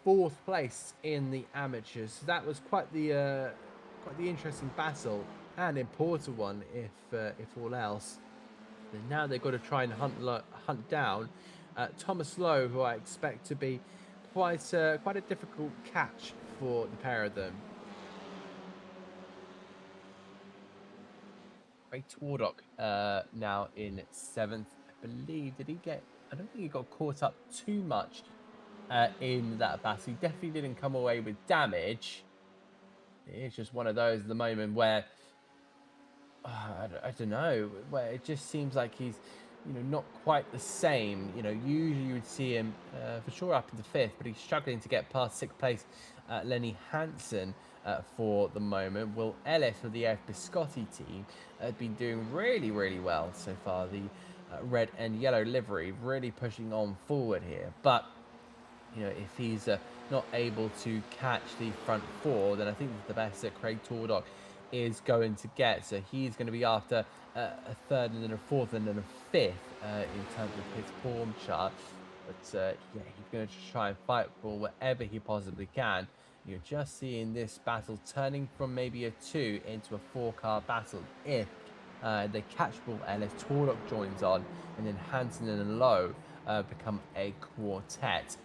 4th place in the amateurs. So that was quite the interesting battle, and important one if all else. And now they've got to try and hunt down Thomas Lowe, who I expect to be quite a difficult catch for the pair of them. Ray Twardock now in 7th. I believe, I don't think he got caught up too much in that battle. He definitely didn't come away with damage. It's just one of those at the moment where I don't know, where it just seems like he's not quite the same. Usually you would see him for sure up into fifth, but he's struggling to get past sixth place Lenny Hansen for the moment. Will Ellis of the AF Biscotti team has been doing really, really well so far. The red and yellow livery really pushing on forward here, but if he's not able to catch the front four, then I think the best that Craig Tordock is going to get. So he's going to be after a third and then a fourth and then a fifth in terms of his form chart. But yeah, he's going to try and fight for whatever he possibly can. You're just seeing this battle turning from maybe a 2 into a 4-car battle if they catch Will Ellis, Tordock joins on, and then Hansen and Lowe become a quartet.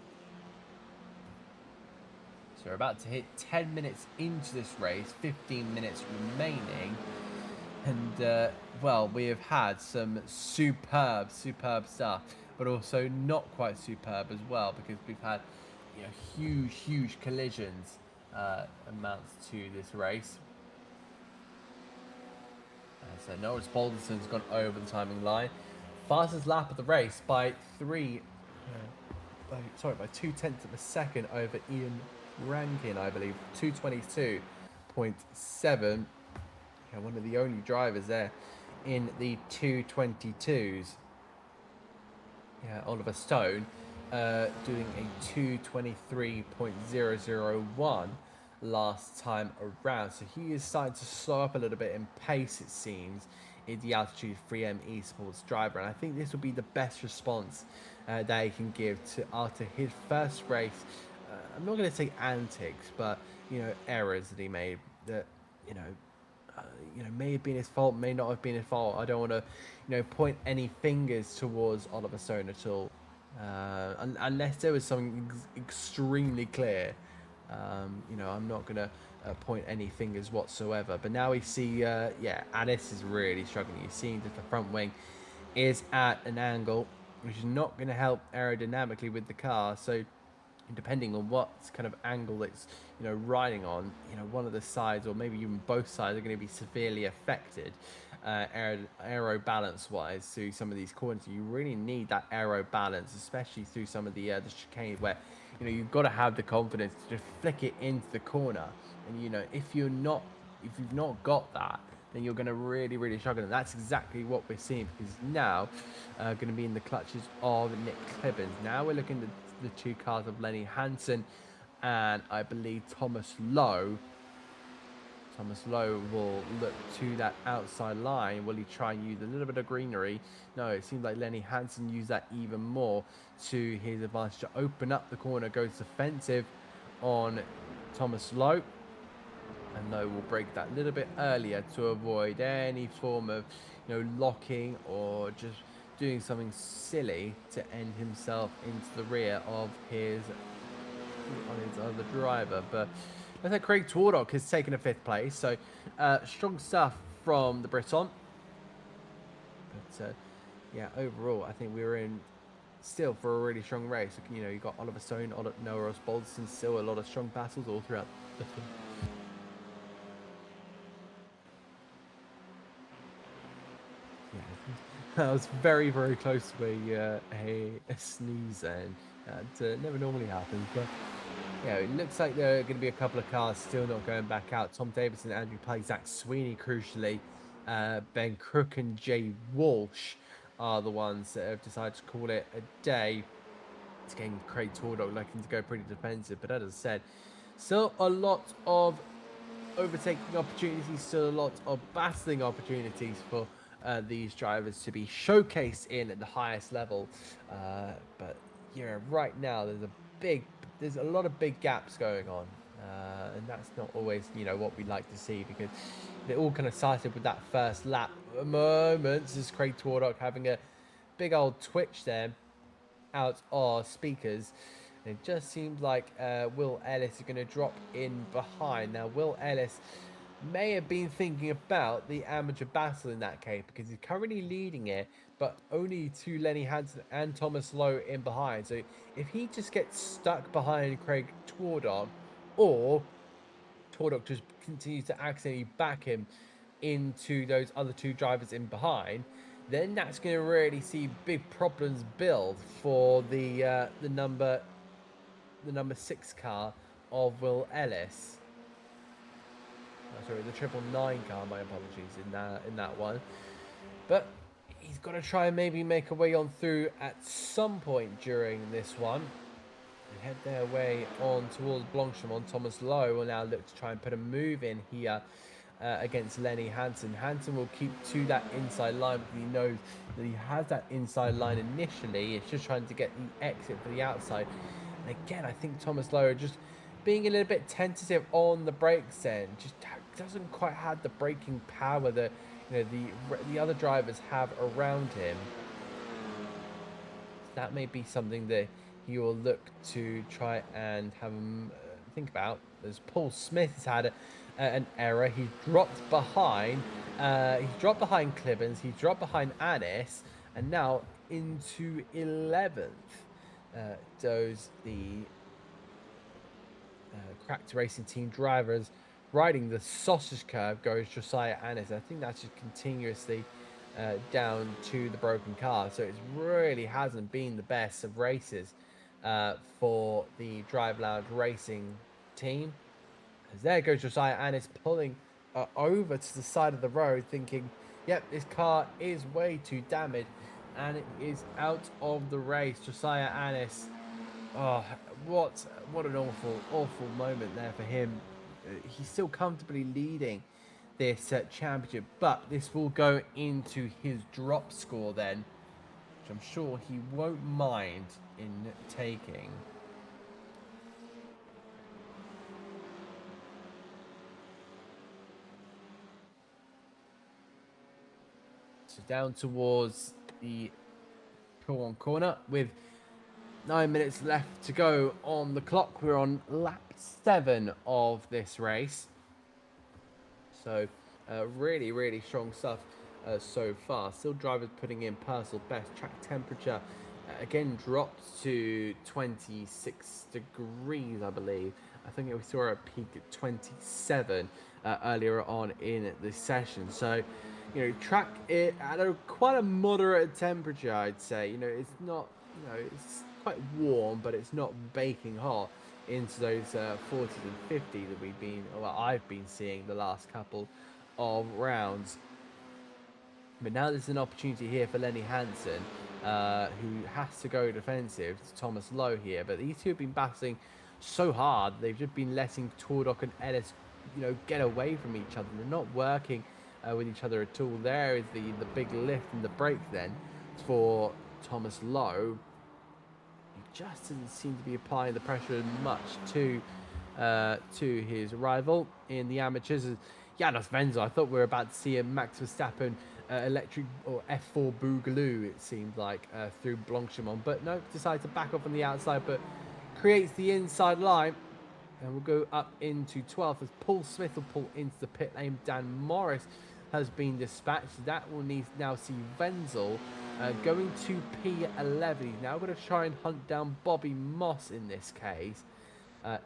So we're about to hit 10 minutes into this race, 15 minutes remaining. And, well, we have had some superb stuff, but also not quite superb as well, because we've had, huge collisions amounts to this race. So Norris Balderson's gone over the timing line. Fastest lap of the race by 2/10 of a second over Ian Rankin, I believe. 2:22.7. Yeah, one of the only drivers there in the 2:22s. Yeah, Oliver Stone doing a 2:23.001 last time around. So he is starting to slow up a little bit in pace, it seems, in the Altitude 3M Esports driver. And I think this will be the best response that he can give to after his first race. I'm not going to say antics, but errors that he made that may have been his fault, may not have been his fault. I don't want to point any fingers towards Oliver Stone at all, unless there was something extremely clear. I'm not going to point any fingers whatsoever. But now we see, Alice is really struggling. You're seeing that the front wing is at an angle, which is not going to help aerodynamically with the car. So depending on what kind of angle it's riding on, one of the sides or maybe even both sides are going to be severely affected aero balance wise through some of these corners. You really need that aero balance, especially through some of the chicane where you've got to have the confidence to just flick it into the corner. And if you've not got that, then you're going to really struggle. And that's exactly what we're seeing, because now going to be in the clutches of Nick Clibbins. Now we're looking at the two cars of Lenny Hansen and I believe Thomas Lowe. Thomas Lowe will look to that outside line. Will he try and use a little bit of greenery? No, it seems like Lenny Hansen used that even more to his advantage to open up the corner, goes defensive on Thomas Lowe. And Lowe will break that a little bit earlier to avoid any form of locking or just doing something silly to end himself into the rear of his other driver. But let's say Craig Tordock has taken a 5th place, so strong stuff from the Briton. But yeah, overall I think we were in still for a really strong race. You got Oliver Stone, Noah Ross Balderson, still a lot of strong battles all throughout the film. That was very close to a sneeze, and that never normally happens. But it looks like there are going to be a couple of cars still not going back out. Tom Davidson, Andrew Pye, Zach Sweeney, crucially, Ben Crook and Jay Walsh are the ones that have decided to call it a day. It's getting Craig Tordock looking to go pretty defensive, but as I said, still a lot of overtaking opportunities, still a lot of battling opportunities for these drivers to be showcased in at the highest level. But right now there's a lot of big gaps going on, and that's not always what we like to see, because they all kind of started with that first lap moments as Craig Tordock having a big old twitch there out our speakers. And it just seems like Will Ellis is going to drop in behind. Now Will Ellis may have been thinking about the amateur battle in that case, because he's currently leading it, but only to Lenny Hansen and Thomas Lowe in behind. So if he just gets stuck behind Craig Tordock, or Tordock just continues to accidentally back him into those other two drivers in behind, then that's going to really see big problems build for the number 6 car of Will Ellis. Oh, sorry, the 999 car. My apologies in that one. But he's got to try and maybe make a way on through at some point during this one. They head their way on towards Blanchimont. Thomas Lowe will now look to try and put a move in here against Lenny Hansen. Hansen will keep to that inside line because he knows that he has that inside line initially. It's just trying to get the exit for the outside. And again, I think Thomas Lowe just being a little bit tentative on the brakes then. Just doesn't quite have the braking power that the other drivers have around him. That may be something that he will look to try and have him think about. As Paul Smith has had an error, he's dropped behind. He's dropped behind Clibbins. He's dropped behind Anis, and now into 11th. Those the Cracked Racing Team drivers riding the sausage curve goes Josiah Anis. I think that's just continuously down to the broken car. So it really hasn't been the best of races for the Drive Lounge Racing team. As there goes Josiah Anis pulling over to the side of the road, thinking, yep, this car is way too damaged, and it is out of the race. Josiah Anis, oh, what an awful moment there for him. He's still comfortably leading this championship, but this will go into his drop score then, which I'm sure he won't mind in taking. So down towards the P1 corner with 9 minutes left to go on the clock. We're on lap 7 of this race. So really strong stuff so far. Still drivers putting in personal best. Track temperature again dropped to 26 degrees, I believe. I think we saw a peak at 27 earlier on in the session. So, track it at quite a moderate temperature, I'd say. It's not, it's quite warm, but it's not baking hot into those 40s and 50s that I've been seeing the last couple of rounds. But now there's an opportunity here for Lenny Hansen, who has to go defensive to Thomas Lowe here. But these two have been battling so hard. They've just been letting Tordock and Ellis, get away from each other. They're not working with each other at all. There is the big lift and the brake then for Thomas Lowe. He just doesn't seem to be applying the pressure much to his rival in the amateurs. Janos Wenzel, I thought we were about to see a Max Verstappen electric or F4 Boogaloo, it seemed like, through Blanchimont. But no, decided to back off on the outside, but creates the inside line. And we'll go up into 12th as Paul Smith will pull into the pit lane. Dan Morris has been dispatched. That will now see Wenzel going to P11. He's now going to try and hunt down Bobby Moss in this case,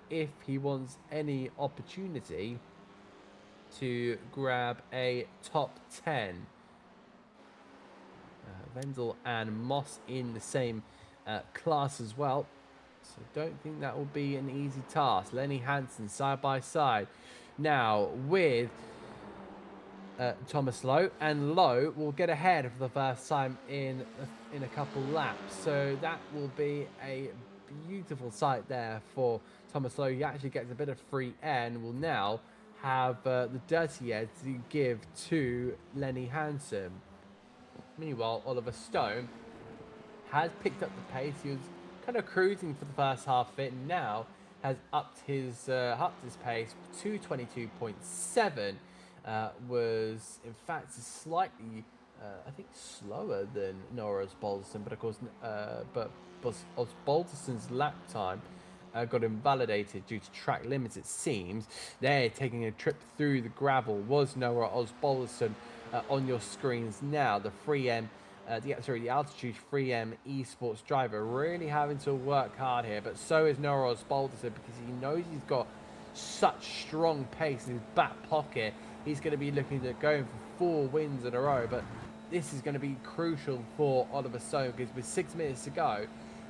if he wants any opportunity to grab a top 10. Wenzel and Moss in the same class as well. So don't think that will be an easy task. Lenny Hansen side by side now with Thomas Lowe, and Lowe will get ahead for the first time in a couple laps. So that will be a beautiful sight there for Thomas Lowe. He actually gets a bit of free air and will now have the dirty air to give to Lenny Hansen. Meanwhile, Oliver Stone has picked up the pace. He was kind of cruising for the first half of it, and now has upped his pace to 22.7. Was in fact slightly, I think, slower than Noah Osbaldiston, but of course, Osbaldiston's lap time got invalidated due to track limits. It seems they're taking a trip through the gravel. Was Noah Osbaldiston on your screens now? The 3M. The Altitude 3M esports driver really having to work hard here, but so is Noah Osbaldiston, because he knows he's got such strong pace in his back pocket. He's going to be looking at going for 4 wins in a row, but this is going to be crucial for Oliver Stone because with 6 minutes to go,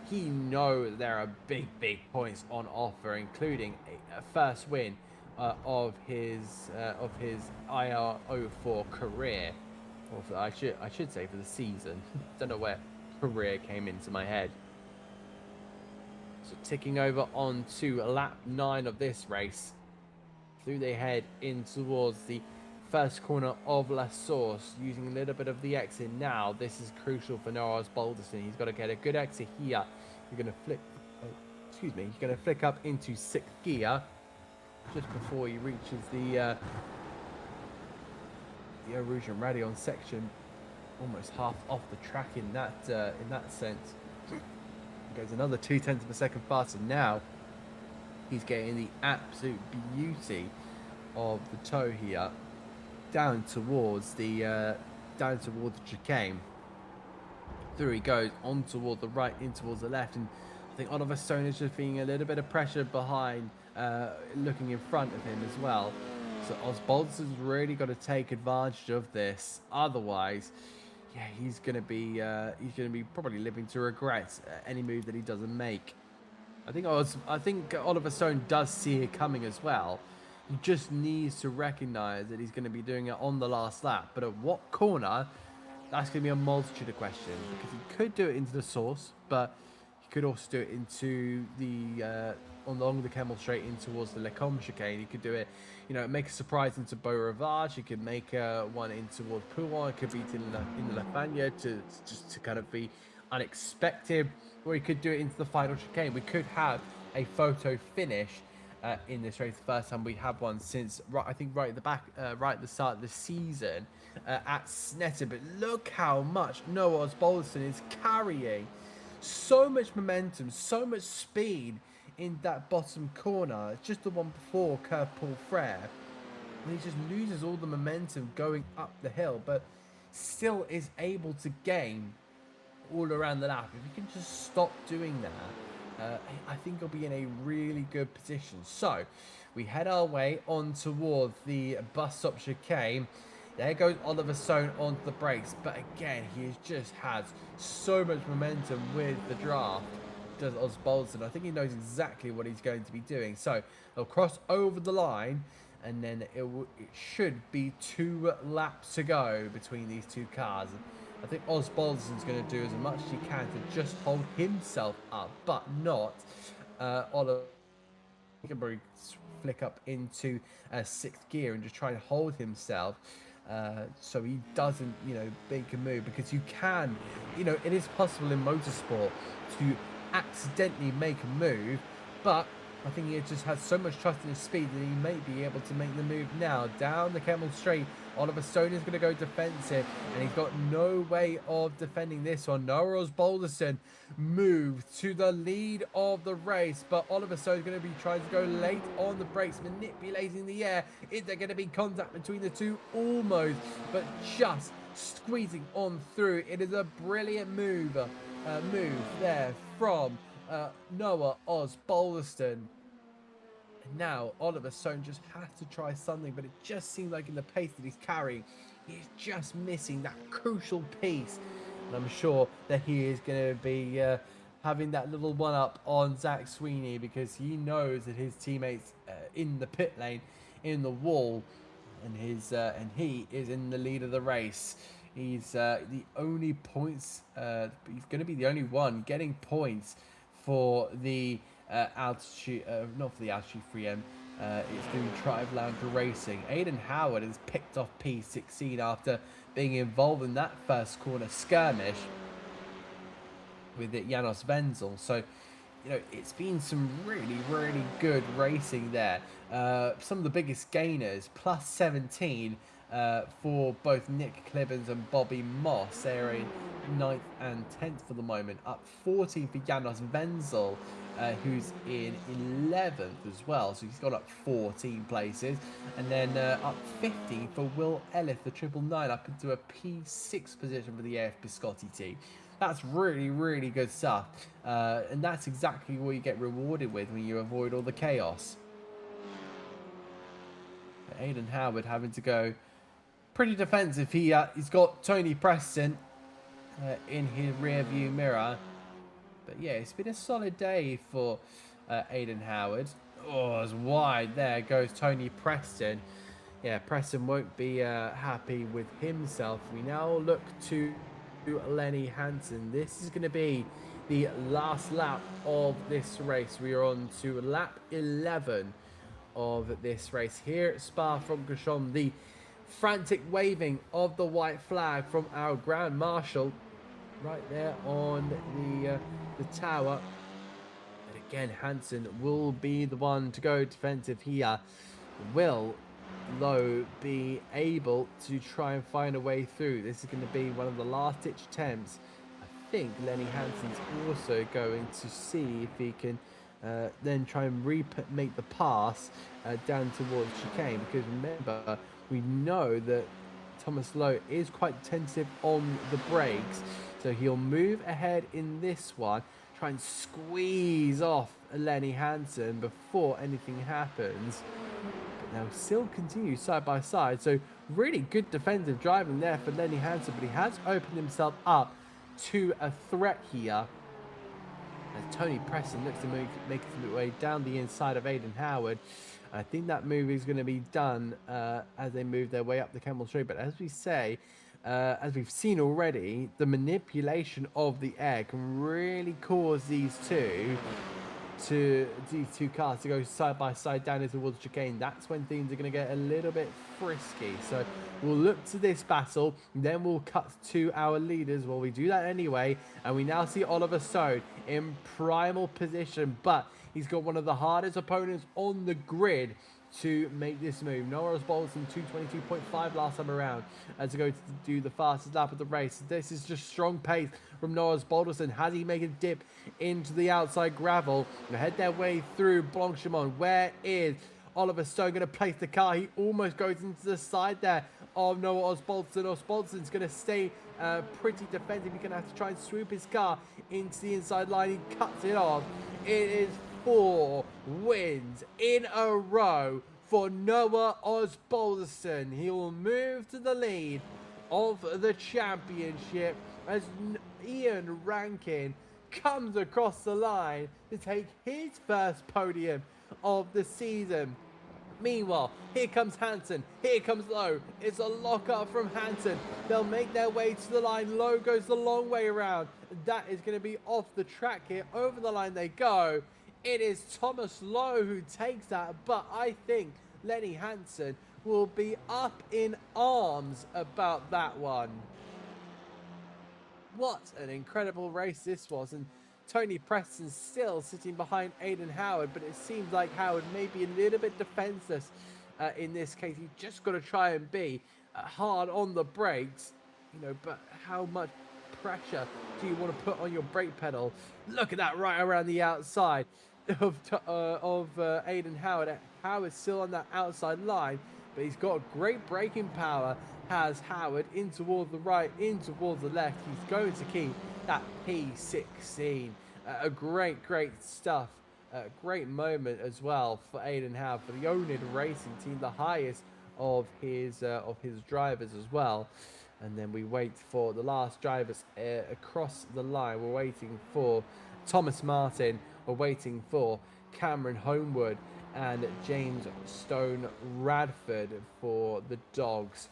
he knows there are big points on offer, including a first win of his iR-04 career, or I should say for the season. Don't know where career came into my head. So ticking over on to lap 9 of this race, through they head in towards the first corner of La Source, using a little bit of the exit now. This is crucial for Noah Osbaldiston. He's got to get a good exit here. You're going to flick, he's going to flick up into 6th gear just before he reaches the Rouge and Radion section, almost half off the track in that sense. Goes another 0.2 of a second faster now. He's getting the absolute beauty of the toe here down towards the chicane. Through he goes on toward the right, in towards the left, and I think Oliver Stone is just feeling a little bit of pressure behind, looking in front of him as well. So Osbaldiston's really got to take advantage of this. Otherwise, yeah, he's gonna be probably living to regret any move that he doesn't make. I think Oliver Stone does see it coming as well. He just needs to recognise that he's going to be doing it on the last lap. But at what corner? That's going to be a multitude of questions, because he could do it into the Source, but he could also do it into the along the Camel Straight in towards the Lecombe chicane. He could do it, make a surprise into Beau Rivage. He could make one in towards Pouron. It could be in the La Fagna to kind of be unexpected, or he could do it into the final chicane. We could have a photo finish in this race. The first time we have one since right at the back, right at the start of the season at Snetterton. But look how much Noah Osbaldiston is carrying. So much momentum, so much speed in that bottom corner. It's just the one before Curve Paul Frere. And he just loses all the momentum going up the hill, but still is able to gain all around the lap. If you can just stop doing that, I think he'll be in a really good position. So we head our way on towards the bus stop chicane. There goes Oliver Stone onto the brakes, but again, he just has so much momentum with the draft. Does Osbaldiston. I think he knows exactly what he's going to be doing. So he'll cross over the line, and then it should be 2 laps to go between these two cars. I think Osbaldiston's going to do as much as he can to just hold himself up, but not Oliver. He can probably flick up into 6th gear and just try and hold himself so he doesn't, make a move, because you can, it is possible in motorsport to accidentally make a move, but I think he just has so much trust in his speed that he may be able to make the move now. Down the Camel Straight, Oliver Stone is going to go defensive, and he's got no way of defending this one. Noah Osbaldiston moved to the lead of the race, but Oliver Stone is going to be trying to go late on the brakes, manipulating the air. Is there going to be contact between the two? Almost, but just squeezing on through. It is a brilliant move there from Noah Osbaldiston. Now Oliver Stone just has to try something, but it just seems like in the pace that he's carrying, he's just missing that crucial piece. And I'm sure that he is going to be having that little one-up on Zach Sweeney, because he knows that his teammates in the pit lane, in the wall, and he is in the lead of the race. He's the only points. He's going to be the only one getting points for the altitude, not for the altitude 3M. It's going to be Drive Lounge Racing. Aidan Howard has picked off P16 after being involved in that first corner skirmish with Janos Wenzel. So, it's been some really good racing there. Some of the biggest gainers, plus 17 for both Nick Clibbons and Bobby Moss. They're in 9th and 10th for the moment. Up 14 for Janos Wenzel, who's in 11th as well. So he's got up 14 places. And then up 15 for Will Ellis, the 999, up into a P6 position for the AF Biscotti team. That's really good stuff. And that's exactly what you get rewarded with when you avoid all the chaos. Aidan Howard having to go pretty defensive. He's got Tony Preston in his rear view mirror. But yeah, it's been a solid day for Aiden Howard. Oh, it's wide. There goes Tony Preston. Yeah, Preston won't be happy with himself. We now look to Lenny Hansen. This is going to be the last lap of this race. We are on to lap 11 of this race here at Spa-Francorchamps. The frantic waving of the white flag from our Grand Marshal right there on the tower. But again, Hansen will be the one to go defensive here. Will Lowe be able to try and find a way through? This is going to be one of the last ditch attempts. I think Lenny Hansen's also going to see if he can then try and make the pass down towards chicane, because remember, we know that Thomas Lowe is quite tentative on the brakes, so he'll move ahead in this one, try and squeeze off Lenny Hansen before anything happens. But they'll still continue side by side, so really good defensive driving there for Lenny Hansen, but he has opened himself up to a threat here as Tony Preston looks to make his way down the inside of Aiden Howard. I think that move is going to be done as they move their way up the Camel Straight. But as we say, as we've seen already, the manipulation of the air can really cause these two cars to go side by side down into towards chicane. That's when things are going to get a little bit frisky. So we'll look to this battle, then we'll cut to our leaders. Well, we do that anyway, and we now see Oliver Stone in primal position, but he's got one of the hardest opponents on the grid to make this move. Noah Osbaldson 222.5 last time around to go to do the fastest lap of the race. This is just strong pace from Noah Osbaldson. Has he made a dip into the outside gravel and head their way through Blanchimont? Where is Oliver Stone going to place the car? He almost goes into the side there of Noah Osbaldson. Osbaldson's going to stay pretty defensive. He's going to have to try and swoop his car into the inside line. He cuts it off. It is 4 wins in a row for Noah Osbaldson. He will move to the lead of the championship as Ian Rankin comes across the line to take his first podium of the season. Meanwhile, here comes Hansen, here comes Lowe. It's a lock-up from Hansen. They'll make their way to the line. Lowe goes the long way around. That is going to be off the track here. Over the line they go. It is Thomas Lowe who takes that, but I think Lenny Hansen will be up in arms about that one. What an incredible race this was, and Tony Preston still sitting behind Aiden Howard, but it seems like Howard may be a little bit defenseless in this case. You've just got to try and be hard on the brakes, you know, but how much pressure do you want to put on your brake pedal? Look at that right around the outside of Aiden Howard. Howard's still on that outside line, but he's got great braking power. Has Howard in towards the right, in towards the left. He's going to keep that P16. A great stuff. Great moment as well for Aiden Howard, for the oNiD Racing team, the highest of his drivers as well. And then we wait for the last drivers across the line. We're waiting for Thomas Martin. We're waiting for Cameron Homewood and James Stone Radford for the dogs.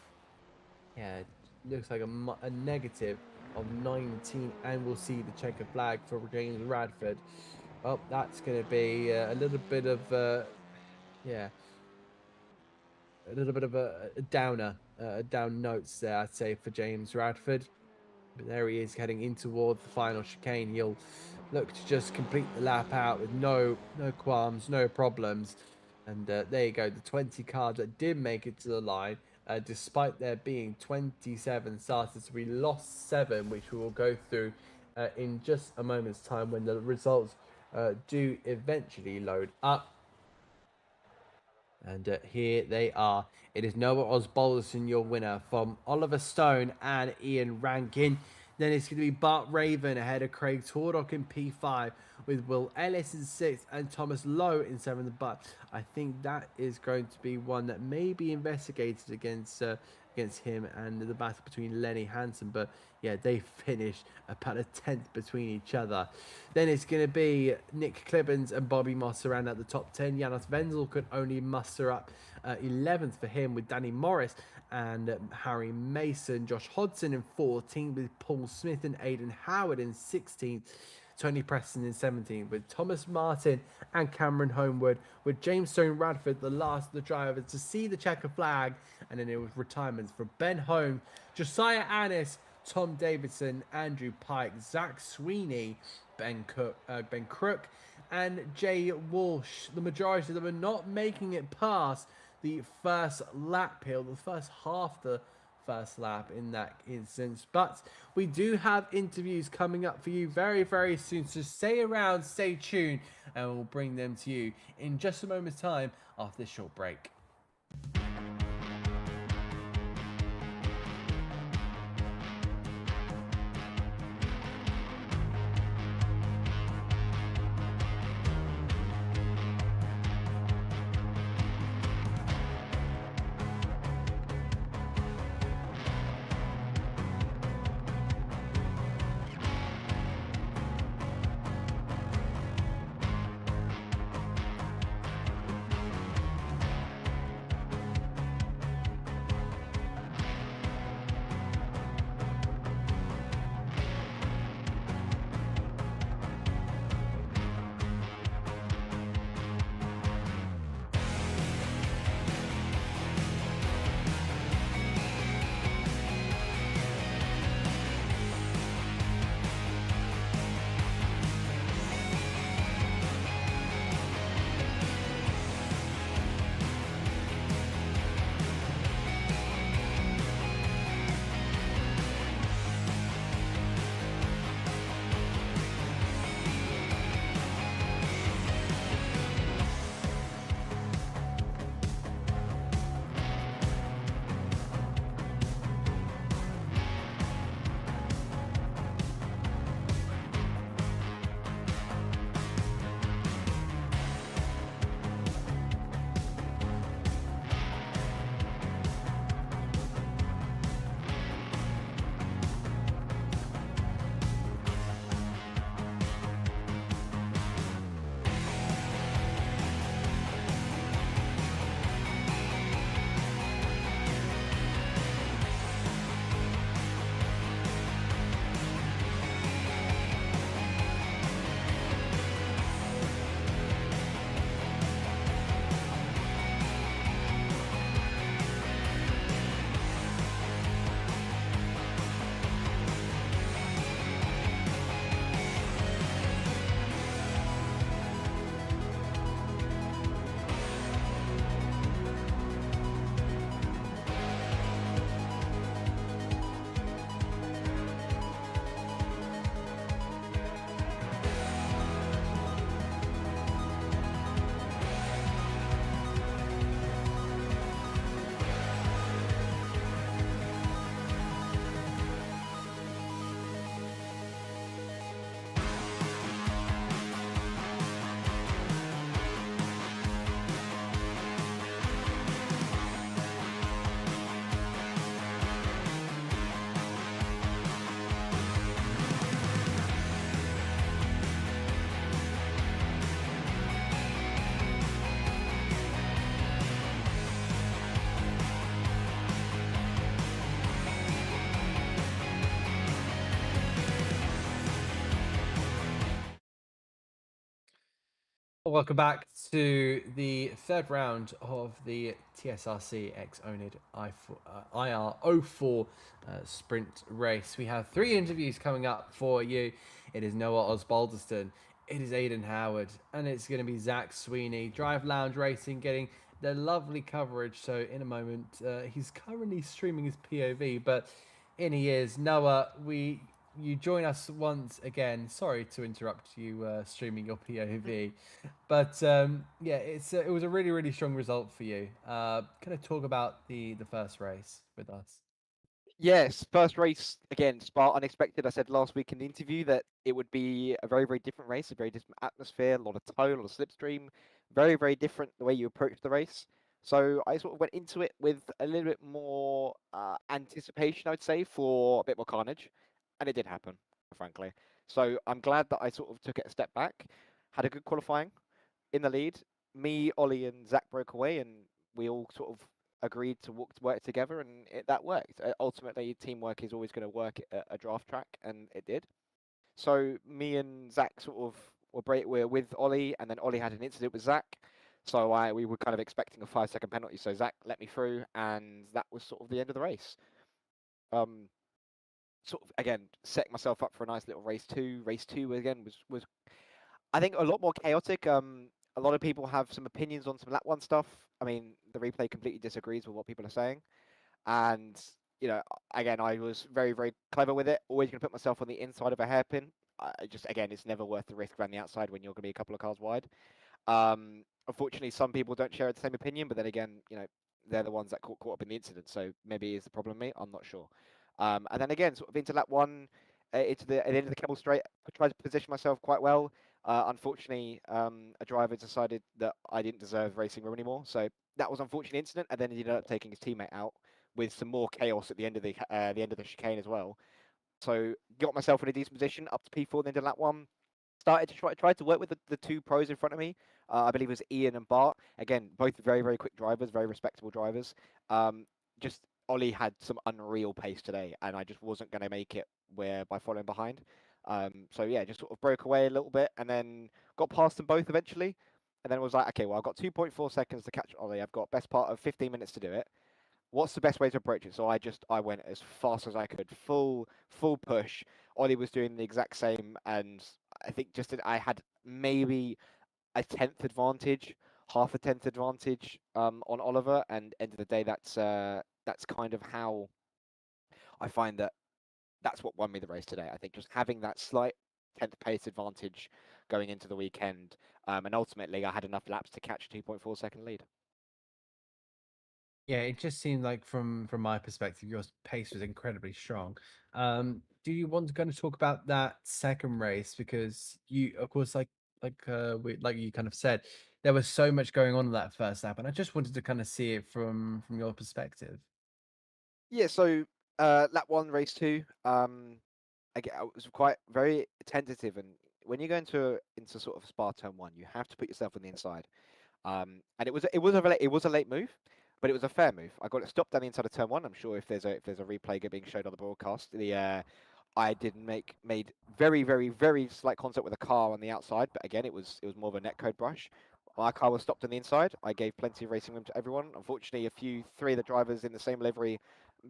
Yeah, it looks like a negative of 19, and we'll see the checkered flag for James Radford. Oh, that's going to be a little bit of a downer, down notes there, I'd say, for James Radford. But there he is heading in towards the final chicane. He'll look to just complete the lap out with no qualms, no problems. And there you go, the 20 cars that did make it to the line. Despite there being 27 starters, we lost 7, which we will go through in just a moment's time when the results do eventually load up. And here they are. It is Noah Osbaldson, your winner, from Oliver Stone and Ian Rankin. Then it's going to be Bart Raven ahead of Craig Tordock in P5, with Will Ellis in 6th and Thomas Lowe in 7th. But I think that is going to be one that may be investigated against against him and the battle between Lenny Hansen. But yeah, they finished about a 10th between each other. Then it's going to be Nick Clibbins and Bobby Moss around at the top 10. Janos Wenzel could only muster up 11th for him, with Danny Morris and Harry Mason. Josh Hodson in 14th, with Paul Smith and Aidan Howard in 16th. Tony Preston in 17th, with Thomas Martin and Cameron Homewood, with James Stone Radford the last of the drivers to see the checker flag. And then it was retirements for Ben Holmes, Josiah Annis, Tom Davidson, Andrew Pike, Zach Sweeney, Ben Crook, and Jay Walsh. The majority of them are not making it past the first lap hill, the first half the first lap in that instance. But we do have interviews coming up for you very, very soon. So stay around, stay tuned, and we'll bring them to you in just a moment's time after this short break. Welcome back to the third round of the TSRC X oNiD iR-04 sprint race. We have 3 interviews coming up for you. It is Noah Osbaldeston, it is Aidan Howard, and it's going to be Zach Sweeney. Drive Lounge Racing getting their lovely coverage. So in a moment, he's currently streaming his POV, but in he is. Noah, you join us once again. Sorry to interrupt you streaming your POV, but yeah, it was a really, really strong result for you. Kind of talk about the first race with us. Yes, first race again, Spa unexpected. I said last week in the interview that it would be a very, very different race, a very different atmosphere, a lot of tone, a lot of slipstream, very, very different the way you approach the race. So I sort of went into it with a little bit more anticipation, I would say, for a bit more carnage, and it did happen, frankly. So I'm glad that I sort of took it a step back, had a good qualifying in the lead. Me, Ollie, and Zach broke away, and we all sort of agreed to work together, and that worked. Ultimately, teamwork is always going to work at a draft track, and it did. So me and Zach sort of were with Ollie, and then Ollie had an incident with Zach. So we were kind of expecting a 5 second penalty. So Zach let me through, and that was sort of the end of the race. Um, Sort of again setting myself up for a nice little race two. Race two again was I think a lot more chaotic. A lot of people have some opinions on some lap one stuff. I mean, the replay completely disagrees with what people are saying. And you know, again, I was very clever with it. Always going to put myself on the inside of a hairpin. I just again, it's never worth the risk around the outside when you're going to be a couple of cars wide. Unfortunately, some people don't share the same opinion, but then again, you know, they're the ones that caught up in the incident. So maybe is the problem me? I'm not sure. And then again, sort of into lap one, into the at the end of the Kemmel straight, I tried to position myself quite well. Unfortunately, a driver decided that I didn't deserve racing room anymore. So that was an unfortunate incident, and then he ended up taking his teammate out with some more chaos at the end of the chicane as well. So got myself in a decent position up to P4 at the end of lap one. Started to try to work with the two pros in front of me. I believe it was Ian and Bart. Again, both very quick drivers, very respectable drivers. Um, just Ollie had some unreal pace today, and I just wasn't going to make it where by following behind. So yeah, just sort of broke away a little bit, and then got past them both eventually. And then it was like, okay, well, I've got 2.4 seconds to catch Ollie. I've got best part of 15 minutes to do it. What's the best way to approach it? So I went as fast as I could, full push. Ollie was doing the exact same, and I think just that I had maybe a tenth advantage, half a tenth advantage on Oliver. And end of the day, that's kind of how I find that that's what won me the race today. I think just having that slight tenth pace advantage going into the weekend, and ultimately I had enough laps to catch a 2.4 second lead. Yeah, it just seemed like from my perspective, your pace was incredibly strong. Do you want to kind of talk about that second race because you, of course, like you kind of said, there was so much going on in that first lap, and I just wanted to kind of see it from your perspective. Yeah, so lap one, race two. I was quite very tentative, and when you go into sort of Spa turn one, you have to put yourself on the inside. And it was a late move, but it was a fair move. I got it stopped down the inside of turn one. I'm sure if there's a replay being showed on the broadcast, the I did made very slight contact with a car on the outside, but again it was more of a netcode brush. My car was stopped on the inside. I gave plenty of racing room to everyone. Unfortunately, three of the drivers in the same livery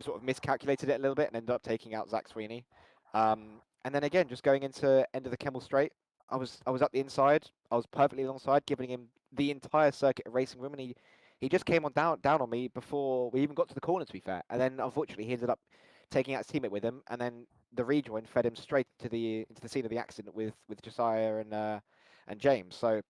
sort of miscalculated it a little bit and ended up taking out Zach Sweeney. And then again, just going into end of the Kemmel straight, I was up the inside. I was perfectly alongside, giving him the entire circuit of racing room, and he just came on down on me before we even got to the corner. To be fair, and then unfortunately he ended up taking out his teammate with him, and then the rejoin fed him straight into the scene of the accident with Josiah and James. So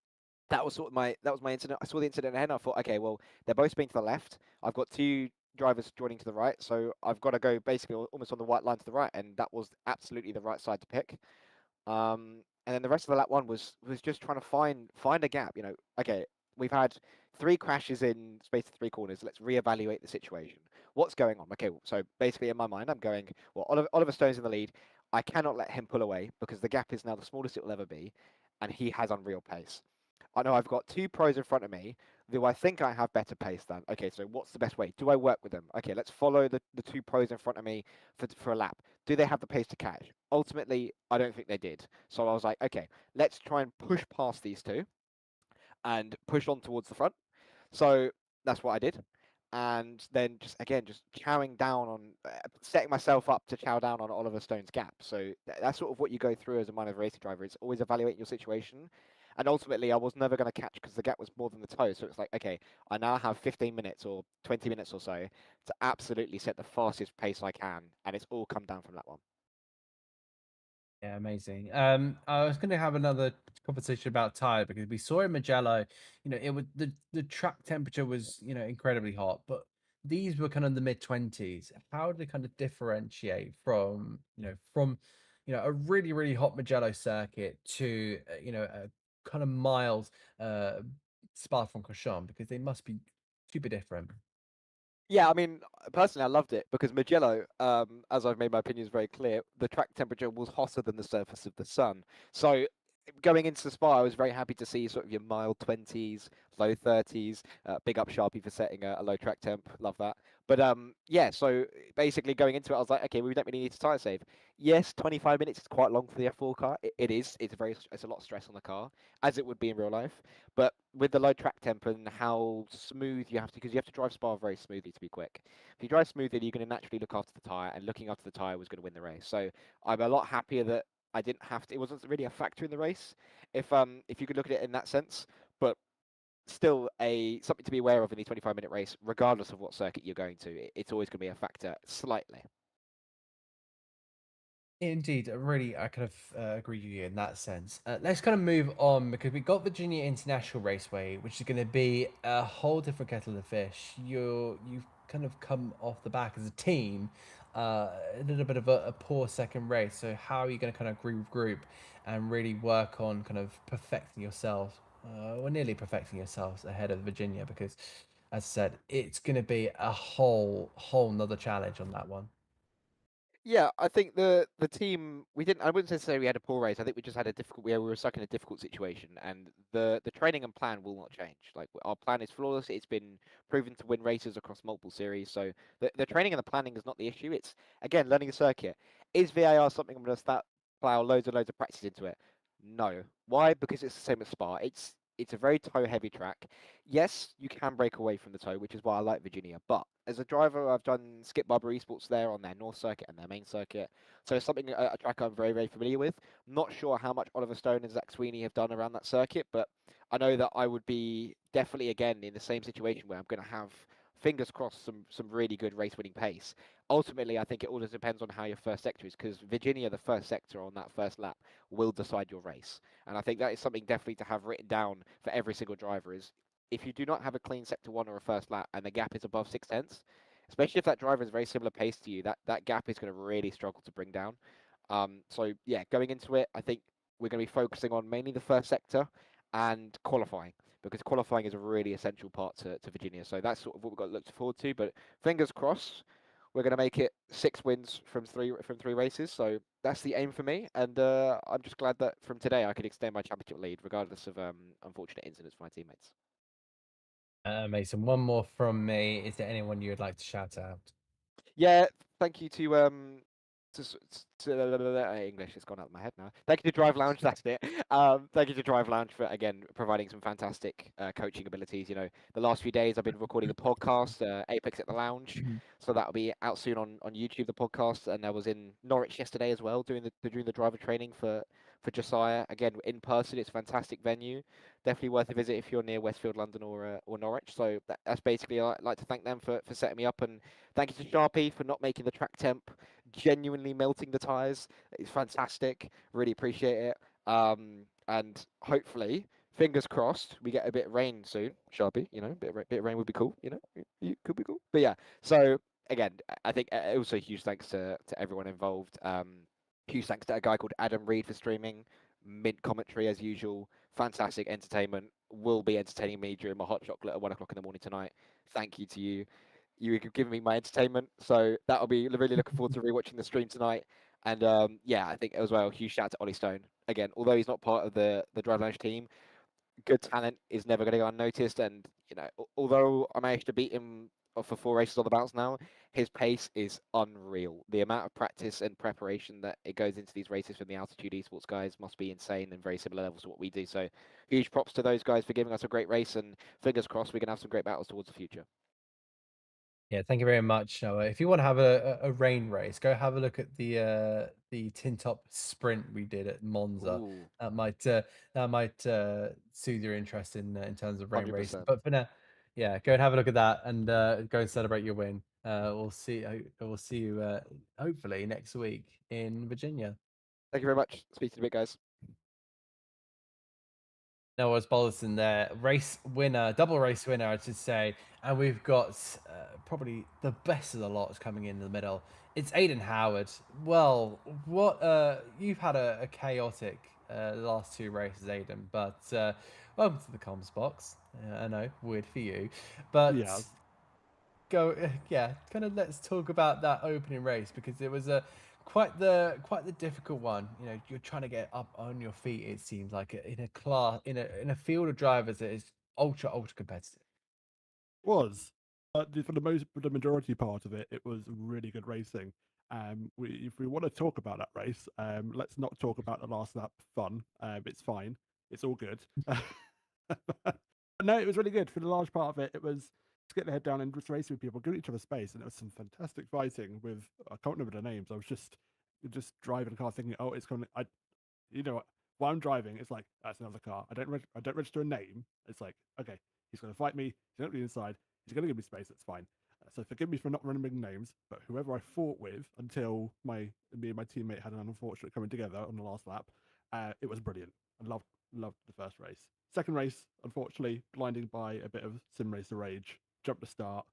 that was my incident. I saw the incident ahead, and I thought, okay, well they're both spinning to the left. I've got two drivers joining to the right, so I've got to go basically almost on the white line to the right, and that was absolutely the right side to pick. And then the rest of the lap one was just trying to find a gap. You know, okay, we've had three crashes in space of three corners. Let's reevaluate the situation. What's going on? Okay, so basically in my mind, I'm going, well, Oliver Stone's in the lead. I cannot let him pull away because the gap is now the smallest it will ever be, and he has unreal pace. I know I've got two pros in front of me. Do I think I have better pace than? Okay, so what's the best way? Do I work with them? Okay, let's follow the two pros in front of me for a lap. Do they have the pace to catch? Ultimately, I don't think they did. So I was like, okay, let's try and push past these two and push on towards the front. So that's what I did. And then just again, just chowing down on setting myself up to chow down on Oliver Stone's gap. So that's sort of what you go through as a minor racing driver. It's always evaluating your situation. And ultimately, I was never going to catch because the gap was more than the toe. So it's like, okay, I now have 15 minutes or 20 minutes or so to absolutely set the fastest pace I can. And it's all come down from that one. Yeah, amazing. I was going to have another conversation about tire because we saw in Magello, it was the track temperature was incredibly hot, but these were kind of the mid 20s. How do they kind of differentiate from a really hot Magello circuit to a kind of mild uh Spa-Francorchamps because they must be super different. Yeah, I mean, personally, I loved it because Mugello, as I've made my opinions very clear, the track temperature was hotter than the surface of the sun. So going into Spa, I was very happy to see sort of your mild 20s, low 30s. Big up Sharpie for setting a low track temp. Love that. But yeah, so basically going into it, I was like, okay, we don't really need to tire save. Yes, 25 minutes is quite long for the F4 car. It is. It's a lot of stress on the car, as it would be in real life. But with the low track temp and how smooth you have to, because you have to drive Spa very smoothly to be quick. If you drive smoothly, you're going to naturally look after the tyre, and looking after the tyre was going to win the race. So I'm a lot happier that I didn't have to. It wasn't really a factor in the race, if you could look at it in that sense. But still, a something to be aware of in the 25-minute race, regardless of what circuit you're going to. It's always going to be a factor, slightly. Indeed, really, I kind of agree with you in that sense. Let's kind of move on because we got Virginia International Raceway, which is going to be a whole different kettle of fish. You've kind of come off the back as a team, a little bit of a poor second race. So how are you going to kind of regroup and really work on kind of perfecting yourselves, or nearly perfecting yourselves ahead of Virginia? Because, as I said, it's going to be a whole nother challenge on that one. Yeah, I think the team we didn't. I wouldn't say we had a poor race. I think we just had a difficult. We were stuck in a difficult situation, and the training and plan will not change. Like our plan is flawless. It's been proven to win races across multiple series. So the training and the planning is not the issue. It's again learning the circuit. Is VAR something I'm going to start plow loads and loads of practice into it? No. Why? Because it's the same as Spa. It's a very toe heavy track. Yes, you can break away from the toe, which is why I like Virginia. But as a driver, I've done Skip Barber Esports there on their North Circuit and their main circuit. So it's something, a track I'm very, very familiar with. Not sure how much Oliver Stone and Zach Sweeney have done around that circuit, but I know that I would be definitely again in the same situation where I'm going to have, fingers crossed, some really good race winning pace. Ultimately, I think it all just depends on how your first sector is, because Virginia, the first sector on that first lap, will decide your race. And I think that is something definitely to have written down for every single driver is if you do not have a clean sector one or a first lap and the gap is above 6 tenths, especially if that driver is very similar pace to you, that gap is going to really struggle to bring down. So yeah, going into it, I think we're going to be focusing on mainly the first sector and qualifying because qualifying is a really essential part to Virginia. So that's sort of what we've got to look forward to. But fingers crossed, we're going to make it 6 wins from three races. So that's the aim for me, and I'm just glad that from today I could extend my championship lead, regardless of unfortunate incidents for my teammates. Mason, one more from me. Is there anyone you would like to shout out? Yeah, thank you English. It's gone out of my head now. Thank you to Drive Lounge. That's it. Thank you to Drive Lounge for again providing some fantastic coaching abilities. You know, the last few days I've been recording a podcast, Apex at the Lounge, Mhm. so that'll be out soon on YouTube. The podcast, and I was in Norwich yesterday as well, doing the driver training for Josiah again in person. It's a fantastic venue. Definitely worth a visit if you're near Westfield, London, or Norwich. So that's basically I'd like to thank them for setting me up and thank you to Sharpie for not making the track temp genuinely melting the tyres. It's fantastic. Really appreciate it. And hopefully, fingers crossed, we get a bit of rain soon. Sharpie, you know, bit of rain would be cool. You know, it could be cool. But yeah, so again, I think also huge thanks to everyone involved. Huge thanks to a guy called Adam Reed for streaming. Mint commentary as usual. Fantastic entertainment. Will be entertaining me during my hot chocolate at 1 o'clock in the morning tonight. Thank you to you. You have given me my entertainment, so that'll be really looking forward to rewatching the stream tonight. And yeah, I think as well, huge shout out to Ollie Stone. Again, although he's not part of the Drive Lounge team, good talent is never going to go unnoticed. And you know, although I managed to beat him for 4 races on the bounce now, his pace is unreal. The amount of practice and preparation that it goes into these races from the Altitude Esports guys must be insane and very similar levels to what we do. So huge props to those guys for giving us a great race, and fingers crossed we can have some great battles towards the future. Yeah, thank you very much, Noah. If you want to have a rain race, go have a look at the tin top sprint we did at Monza. Ooh, That might soothe your interest in terms of rain racing. 100%. But for now, yeah, go and have a look at that and go and celebrate your win. We'll see you hopefully next week in Virginia. Thank you very much. Speak to you in a bit, guys. Noah Bollison there, race winner, double race winner, I should say. And we've got probably the best of the lots coming in the middle. It's Aiden Howard. Well, what you've had a chaotic last two races, Aiden, but welcome to the comms box. I know, weird for you, but Yeah, go yeah, kind of let's talk about that opening race because it was a quite the difficult one. You know, you're trying to get up on your feet. It seems like in a class in a field of drivers that is ultra competitive. was. But for the majority part of it, it was really good racing. If we want to talk about that race, let's not talk about the last lap fun. It's fine. It's all good. No, it was really good. For the large part of it, it was to get the head down and just racing with people, giving each other space, and there was some fantastic fighting with I can't remember the names. I was just driving a car thinking, oh, it's coming. You know what? While I'm driving, it's like that's another car. I don't register a name. It's like okay, he's going to fight me. He's going to be inside. He's going to give me space. That's fine. So forgive me for not remembering names, but whoever I fought with until me and my teammate had an unfortunate coming together on the last lap, it was brilliant. I loved the first race. Second race, unfortunately, blinded by a bit of sim racer rage. Jumped the start,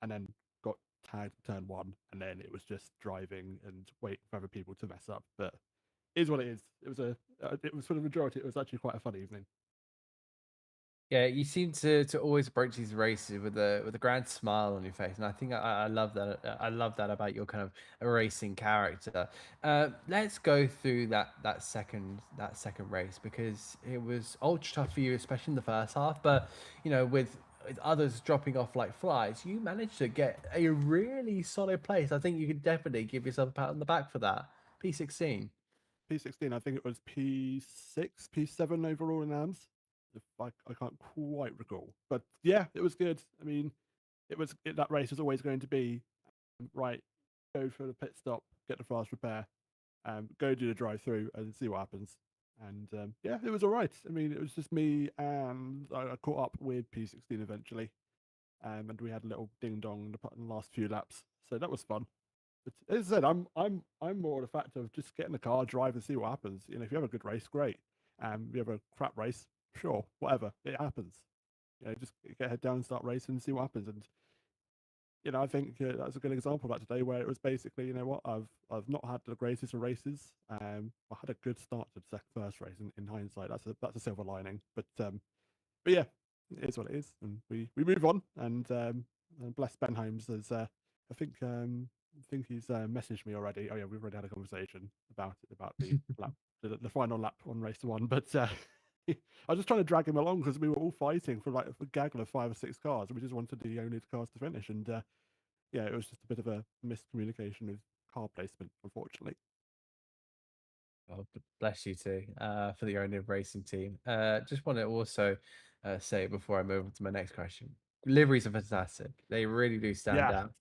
and then got tagged turn one, and then it was just driving and waiting for other people to mess up. But is what it is. It was for the majority. It was actually quite a fun evening. Yeah, you seem to always approach these races with a grand smile on your face, and I think I love that. I love that about your kind of racing character. Let's go through that second race because it was ultra tough for you, especially in the first half. But you know, with others dropping off like flies, you managed to get a really solid place. I think you could definitely give yourself a pat on the back for that. P16. P16, I think it was P6, P7 overall in AMS. If I can't quite recall, but yeah, it was good. I mean, that race is always going to be right. Go for the pit stop, get the fast repair, go do the drive through, and see what happens. And yeah, it was all right. I mean, it was just me, and I caught up with P16 eventually, and we had a little ding dong in the last few laps, so that was fun. But as I said, I'm more the fact of just getting the car, drive, and see what happens. You know, if you have a good race, great. If you have a crap race, sure, whatever, it happens. You know, just get head down and start racing and see what happens. And you know, I think that's a good example of that today, where it was basically, you know what, I've not had the greatest of races. I had a good start to the first race. In hindsight, that's a silver lining. But yeah, it is what it is, and we move on. And bless Ben Holmes as I think he's messaged me already. Oh yeah, we've already had a conversation about the lap, the final lap on race one. But I was just trying to drag him along because we were all fighting for like a gaggle of 5 or 6 cars, and we just wanted the only cars to finish. And yeah, it was just a bit of a miscommunication with car placement, unfortunately. Oh, bless you too, for your own racing team. Just want to also say before I move on to my next question, liveries are fantastic. They really do stand Yeah, out.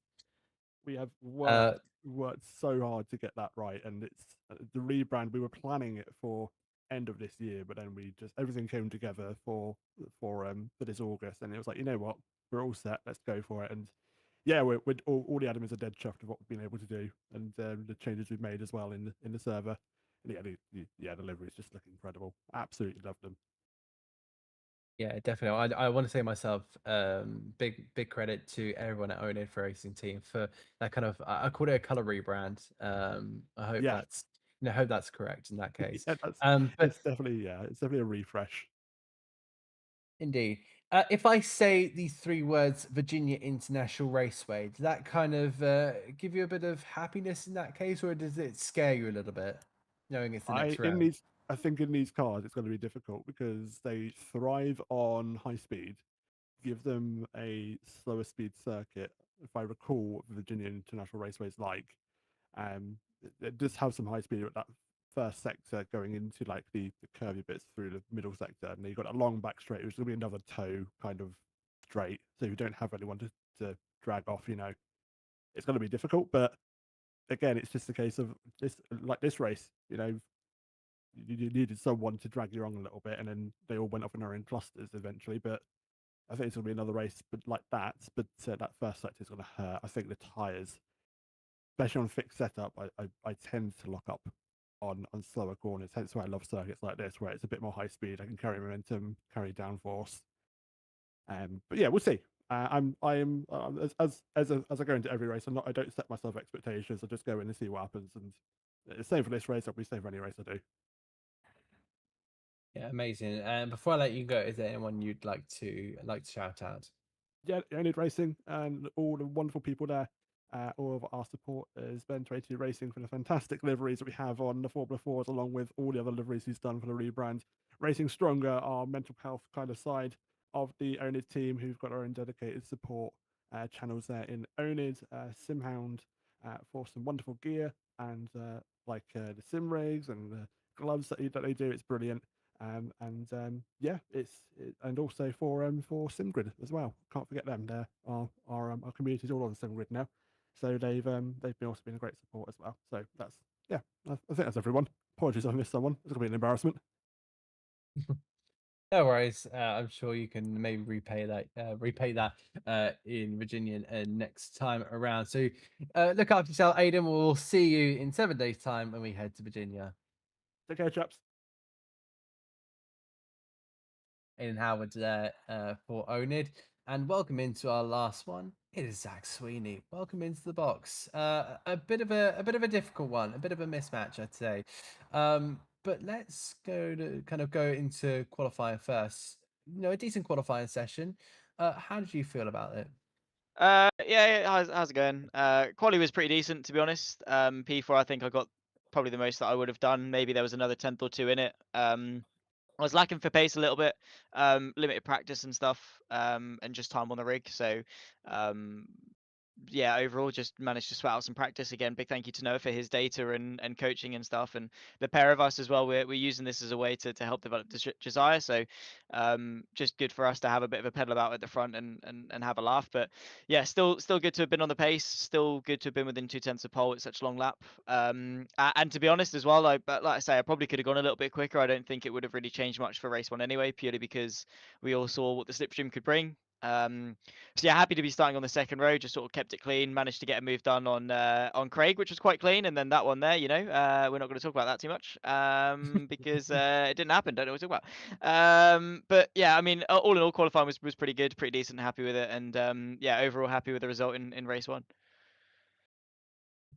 we have Uh, worked so hard to get that right, and it's the rebrand. We were planning it for end of this year, but then we just everything came together for this August, and it was like, you know what, we're all set. Let's go for it. And yeah, we're all the admins are dead chuffed of what we've been able to do, and the changes we've made as well in the server. And yeah, the liveries just look incredible. Absolutely love them. yeah, definitely. I want to say myself, big credit to everyone at oNiD for racing team for that kind of. I called it a color rebrand. I hope Yeah, that's hope that's correct in that case. yeah, that's But it's definitely a refresh. indeed. If I say these three words, Virginia International Raceway, does that kind of give you a bit of happiness in that case, or does it scare you a little bit, knowing it's the next round? I think in these cars it's going to be difficult because they thrive on high speed. Give them a slower speed circuit. If I recall what Virginia International Raceway is like, it does have some high speed at that first sector going into like the curvy bits through the middle sector, and then you've got a long back straight, which is going to be another toe kind of straight. So if you don't have anyone to drag off, you know, it's going to be difficult. But again, it's just a case of this race, you know, you needed someone to drag you on a little bit, and then they all went off in their own clusters eventually. But I think it's going to be another race, but like that. But that first sector is going to hurt. I think the tires, especially on fixed setup, I tend to lock up on slower corners. Hence why I love circuits like this, where it's a bit more high speed. I can carry momentum, carry downforce. But yeah, we'll see. I am as I go into every race. I don't set myself expectations. I just go in and see what happens. And the same for this race. I'll be same for any race I do. Yeah, amazing. And before I let you go, is there anyone you'd like to shout out? Yeah, oNiD Racing and all the wonderful people there, all of our support is Ben 22 Racing for the fantastic liveries that we have on the Formula 4s, along with all the other liveries he's done for the rebrand. Racing Stronger, our mental health kind of side of the oNiD team, who've got our own dedicated support channels there in oNiD, Simhound, for some wonderful gear and the sim rigs and the gloves that they do. It's brilliant. Yeah, and also for SimGrid as well. Can't forget them. They're our community's all on SimGrid now, so they've been also been a great support as well. So that's yeah, I think that's everyone. Apologies, I missed someone. It's gonna be an embarrassment. No worries. I'm sure you can maybe repay that in Virginia next time around. So look after yourself, Aidan. We'll see you in 7 days' time when we head to Virginia. Take care, chaps. Aidan Howard there for oNiD. And welcome into our last one. It is Zach Sweeney. Welcome into the box. A bit of a difficult one, a bit of a mismatch, I'd say. But let's go into qualifying first. A decent qualifying session. How did you feel about it? Yeah, how's it going? Quali was pretty decent, to be honest. P4, I think I got probably the most that I would have done. Maybe there was another tenth or two in it. I was lacking for pace a little bit, limited practice and stuff, and just time on the rig. So, um, yeah, overall, just managed to sweat out some practice again. Big thank you to Noah for his data and coaching and stuff, and the pair of us as well. We're using this as a way to help develop Josiah. So, just good for us to have a bit of a pedal about at the front and have a laugh. But yeah, still good to have been on the pace. Still good to have been within 2/10 of pole at such a long lap. And to be honest as well, but like I say, I probably could have gone a little bit quicker. I don't think it would have really changed much for race one anyway, purely because we all saw what the slipstream could bring. So yeah, happy to be starting on the second row. Just sort of kept it clean. Managed to get a move done on Craig, which was quite clean, and then that one there, we're not going to talk about that too much because it didn't happen. Don't know what to talk about. But yeah, I mean, all in all, qualifying was pretty good, pretty decent. Happy with it, and yeah, overall happy with the result in race one.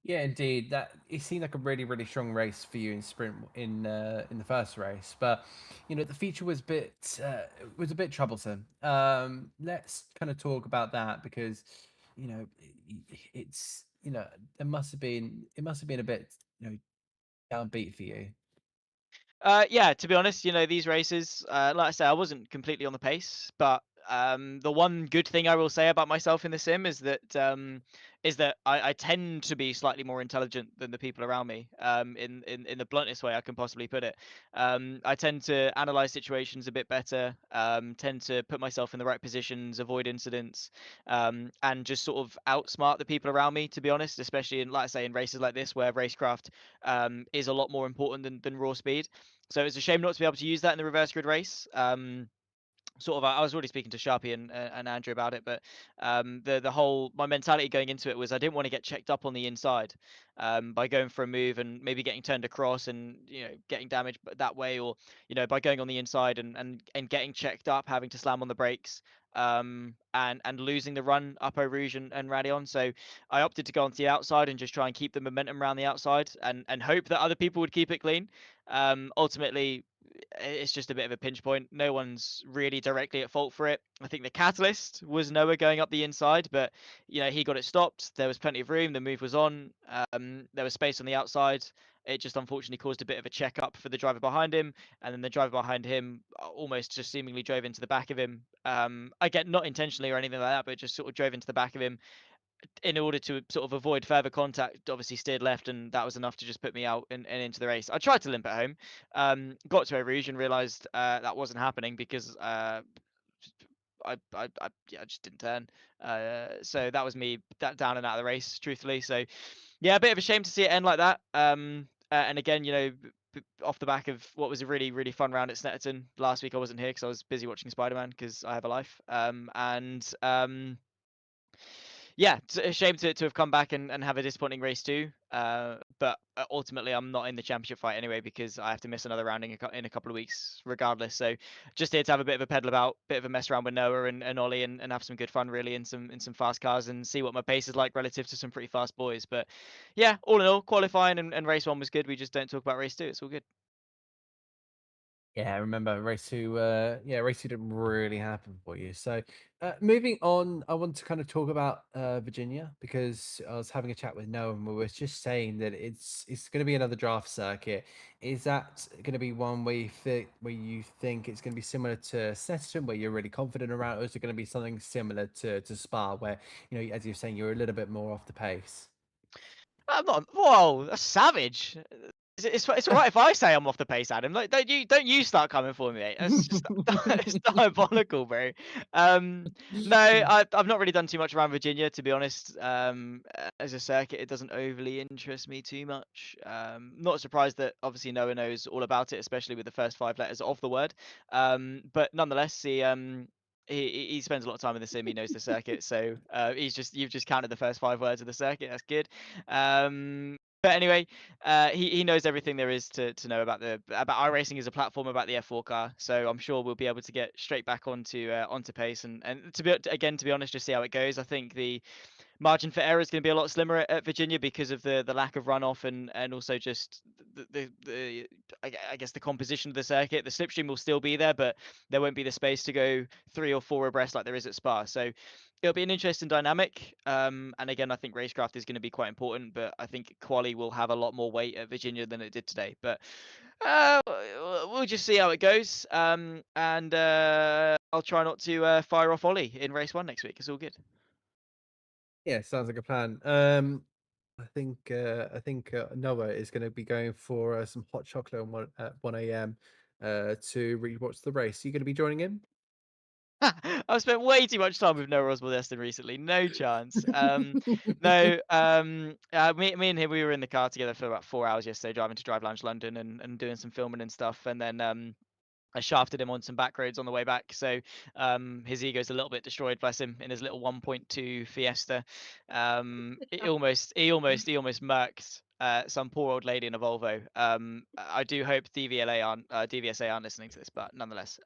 Yeah, indeed. That it seemed like a really, really strong race for you in sprint in the first race, but the feature was a bit troublesome. Let's kind of talk about that because you know it's it must have been a bit downbeat for you. Yeah, to be honest, these races, like I say, I wasn't completely on the pace, but the one good thing I will say about myself in the sim is that I tend to be slightly more intelligent than the people around me. In the bluntest way I can possibly put it. I tend to analyze situations a bit better. Tend to put myself in the right positions, avoid incidents, and just sort of outsmart the people around me. To be honest, especially in, like I say, in races like this where racecraft is a lot more important than raw speed. So it's a shame not to be able to use that in the reverse grid race. Sort of, I was already speaking to Sharpie and Andrew about it, but the whole my mentality going into it was I didn't want to get checked up on the inside by going for a move and maybe getting turned across and getting damaged that way, or by going on the inside and getting checked up, having to slam on the brakes. And losing the run up Eau Rouge and Radion. So I opted to go onto the outside and just try and keep the momentum around the outside and hope that other people would keep it clean. Ultimately, it's just a bit of a pinch point. No one's really directly at fault for it. I think the catalyst was Noah going up the inside, but he got it stopped. There was plenty of room. The move was on. There was space on the outside. It just unfortunately caused a bit of a check up for the driver behind him, and then the driver behind him almost just seemingly drove into the back of him. I get not intentionally or anything like that, but just sort of drove into the back of him in order to sort of avoid further contact. Obviously steered left, and that was enough to just put me out and into the race. I tried to limp it home, got to Eau Rouge and realised that wasn't happening because I just didn't turn. So that was me down and out of the race, truthfully. So yeah, a bit of a shame to see it end like that. And again, off the back of what was a really, really fun round at Snetterton last week, I wasn't here because I was busy watching Spider-Man because I have a life. Yeah, it's a shame to have come back and have a disappointing race too. But ultimately, I'm not in the championship fight anyway because I have to miss another round in a couple of weeks regardless. So just here to have a bit of a pedal about, bit of a mess around with Noah and Ollie and have some good fun really in some fast cars and see what my pace is like relative to some pretty fast boys. But yeah, all in all, qualifying and race one was good. We just don't talk about race two. It's all good. Yeah, I remember race two. Race two didn't really happen for you. So, moving on, I want to kind of talk about Virginia, because I was having a chat with Noah and we were just saying that it's going to be another draft circuit. Is that going to be one where you think it's going to be similar to Session, where you're really confident around, or is it going to be something similar to Spa, where, as you're saying, you're a little bit more off the pace? I'm not. Whoa, that's savage. It's all right if I say I'm off the pace, Adam. Like, don't you start coming for me, mate. That's just it's diabolical, bro. No, I've not really done too much around Virginia, to be honest. As a circuit, it doesn't overly interest me too much. Not surprised that obviously Noah knows all about it, especially with the first 5 letters of the word. But nonetheless, he spends a lot of time in the sim. He knows the circuit, so you've just counted the first 5 words of the circuit. That's good. But anyway, he knows everything there is to know about iRacing as a platform, about the F4 car. So I'm sure we'll be able to get straight back onto pace and to be honest, just see how it goes. I think the margin for error is going to be a lot slimmer at Virginia because of the lack of runoff and also just I guess the composition of the circuit. The slipstream will still be there, but there won't be the space to go 3 or 4 abreast like there is at Spa. So it'll be an interesting dynamic. And again, I think racecraft is going to be quite important, but I think quali will have a lot more weight at Virginia than it did today. But we'll just see how it goes. And I'll try not to fire off Ollie in race 1 next week. It's all good. Yeah, sounds like a plan. I think Noah is going to be going for some hot chocolate at 1 a.m. To rewatch the race. Are you going to be joining him? I've spent way too much time with Noah Oswald-Eston recently. No chance. No. Me and him, we were in the car together for about 4 hours yesterday, driving to Drive Lounge London and doing some filming and stuff. And then I shafted him on some back roads on the way back, so his ego's a little bit destroyed, bless him, in his little 1.2 Fiesta. He almost murked some poor old lady in a Volvo. I do hope DVSA aren't listening to this, but nonetheless,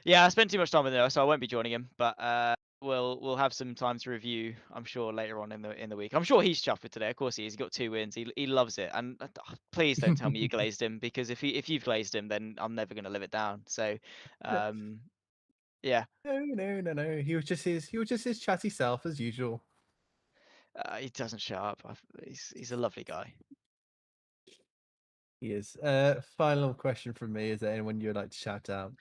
yeah, I spent too much time with him, so I won't be joining him. But we'll have some time to review, I'm sure, later on in the week. I'm sure he's chuffed with today. Of course he is. He got 2 wins. He loves it. And please don't tell me you glazed him, because if you've glazed him, then I'm never gonna live it down. So, yeah, No. He was just his chatty self as usual. he doesn't show up. He's a lovely guy. He is. Final question from me: is there anyone you would like to shout out?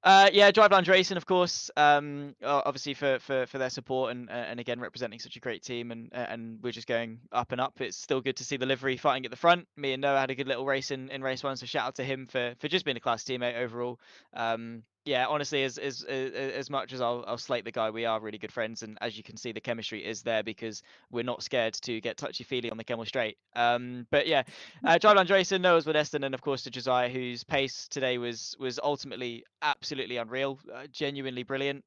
Yeah, Drive Lounge Racing, of course. Obviously for their support and again representing such a great team, and we're just going up and up. It's still good to see the livery fighting at the front. Me and Noah had a good little race in race 1, so shout out to him for just being a class teammate overall. Yeah, honestly, as much as I'll slate the guy, we are really good friends, and as you can see, the chemistry is there because we're not scared to get touchy feely on the Kemmel Straight. But yeah, Drive Lounge Racing, Noah's with Eston, and of course to Josiah, whose pace today was ultimately absolutely unreal, genuinely brilliant.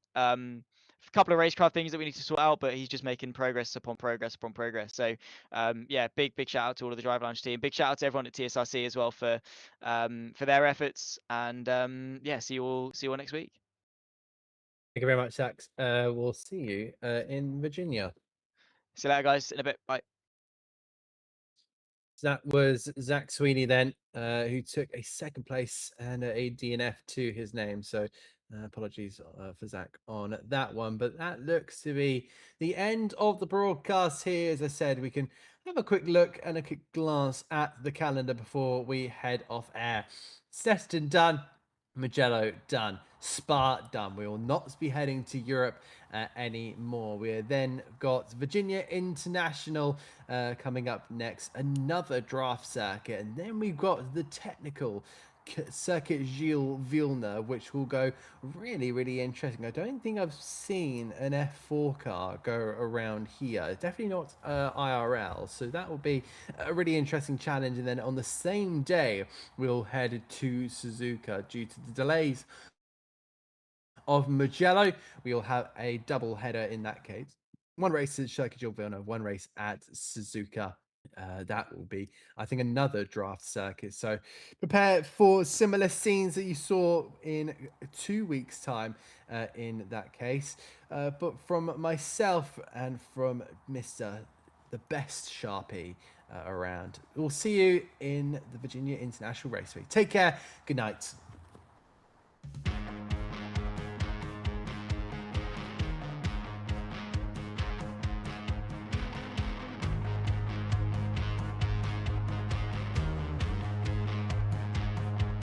A couple of racecraft things that we need to sort out, but he's just making progress upon progress upon progress. So yeah, big shout out to all of the Drive Lounge team. Big shout out to everyone at TSRC as well for their efforts. And yeah, see you all next week. Thank you very much, Sax. We'll see you in Virginia. See you later, guys. In a bit. Bye. So that was Zach Sweeney then, who took a 2nd place and a DNF to his name. So apologies for Zach on that one. But that looks to be the end of the broadcast here. As I said, we can have a quick look and a quick glance at the calendar before we head off air. Seston done. Mugello done. Spa done. We will not be heading to Europe anymore. We then got Virginia International coming up next, another draft circuit, and then we've got the technical circuit Gilles Villeneuve, which will go really interesting. I don't think I've seen an F4 car go around here. Definitely not IRL, so that will be a really interesting challenge. And then on the same day, we'll head to Suzuka due to the delays of Mugello. We'll have a double header in that case. 1 race at Circuit Gilles Villeneuve, 1 race at Suzuka. That will be, I think, another draft circuit. So prepare for similar scenes that you saw in 2 weeks' time in that case. But from myself and from Mr. the best Sharpie around, we'll see you in the Virginia International Raceway. Take care. Good night.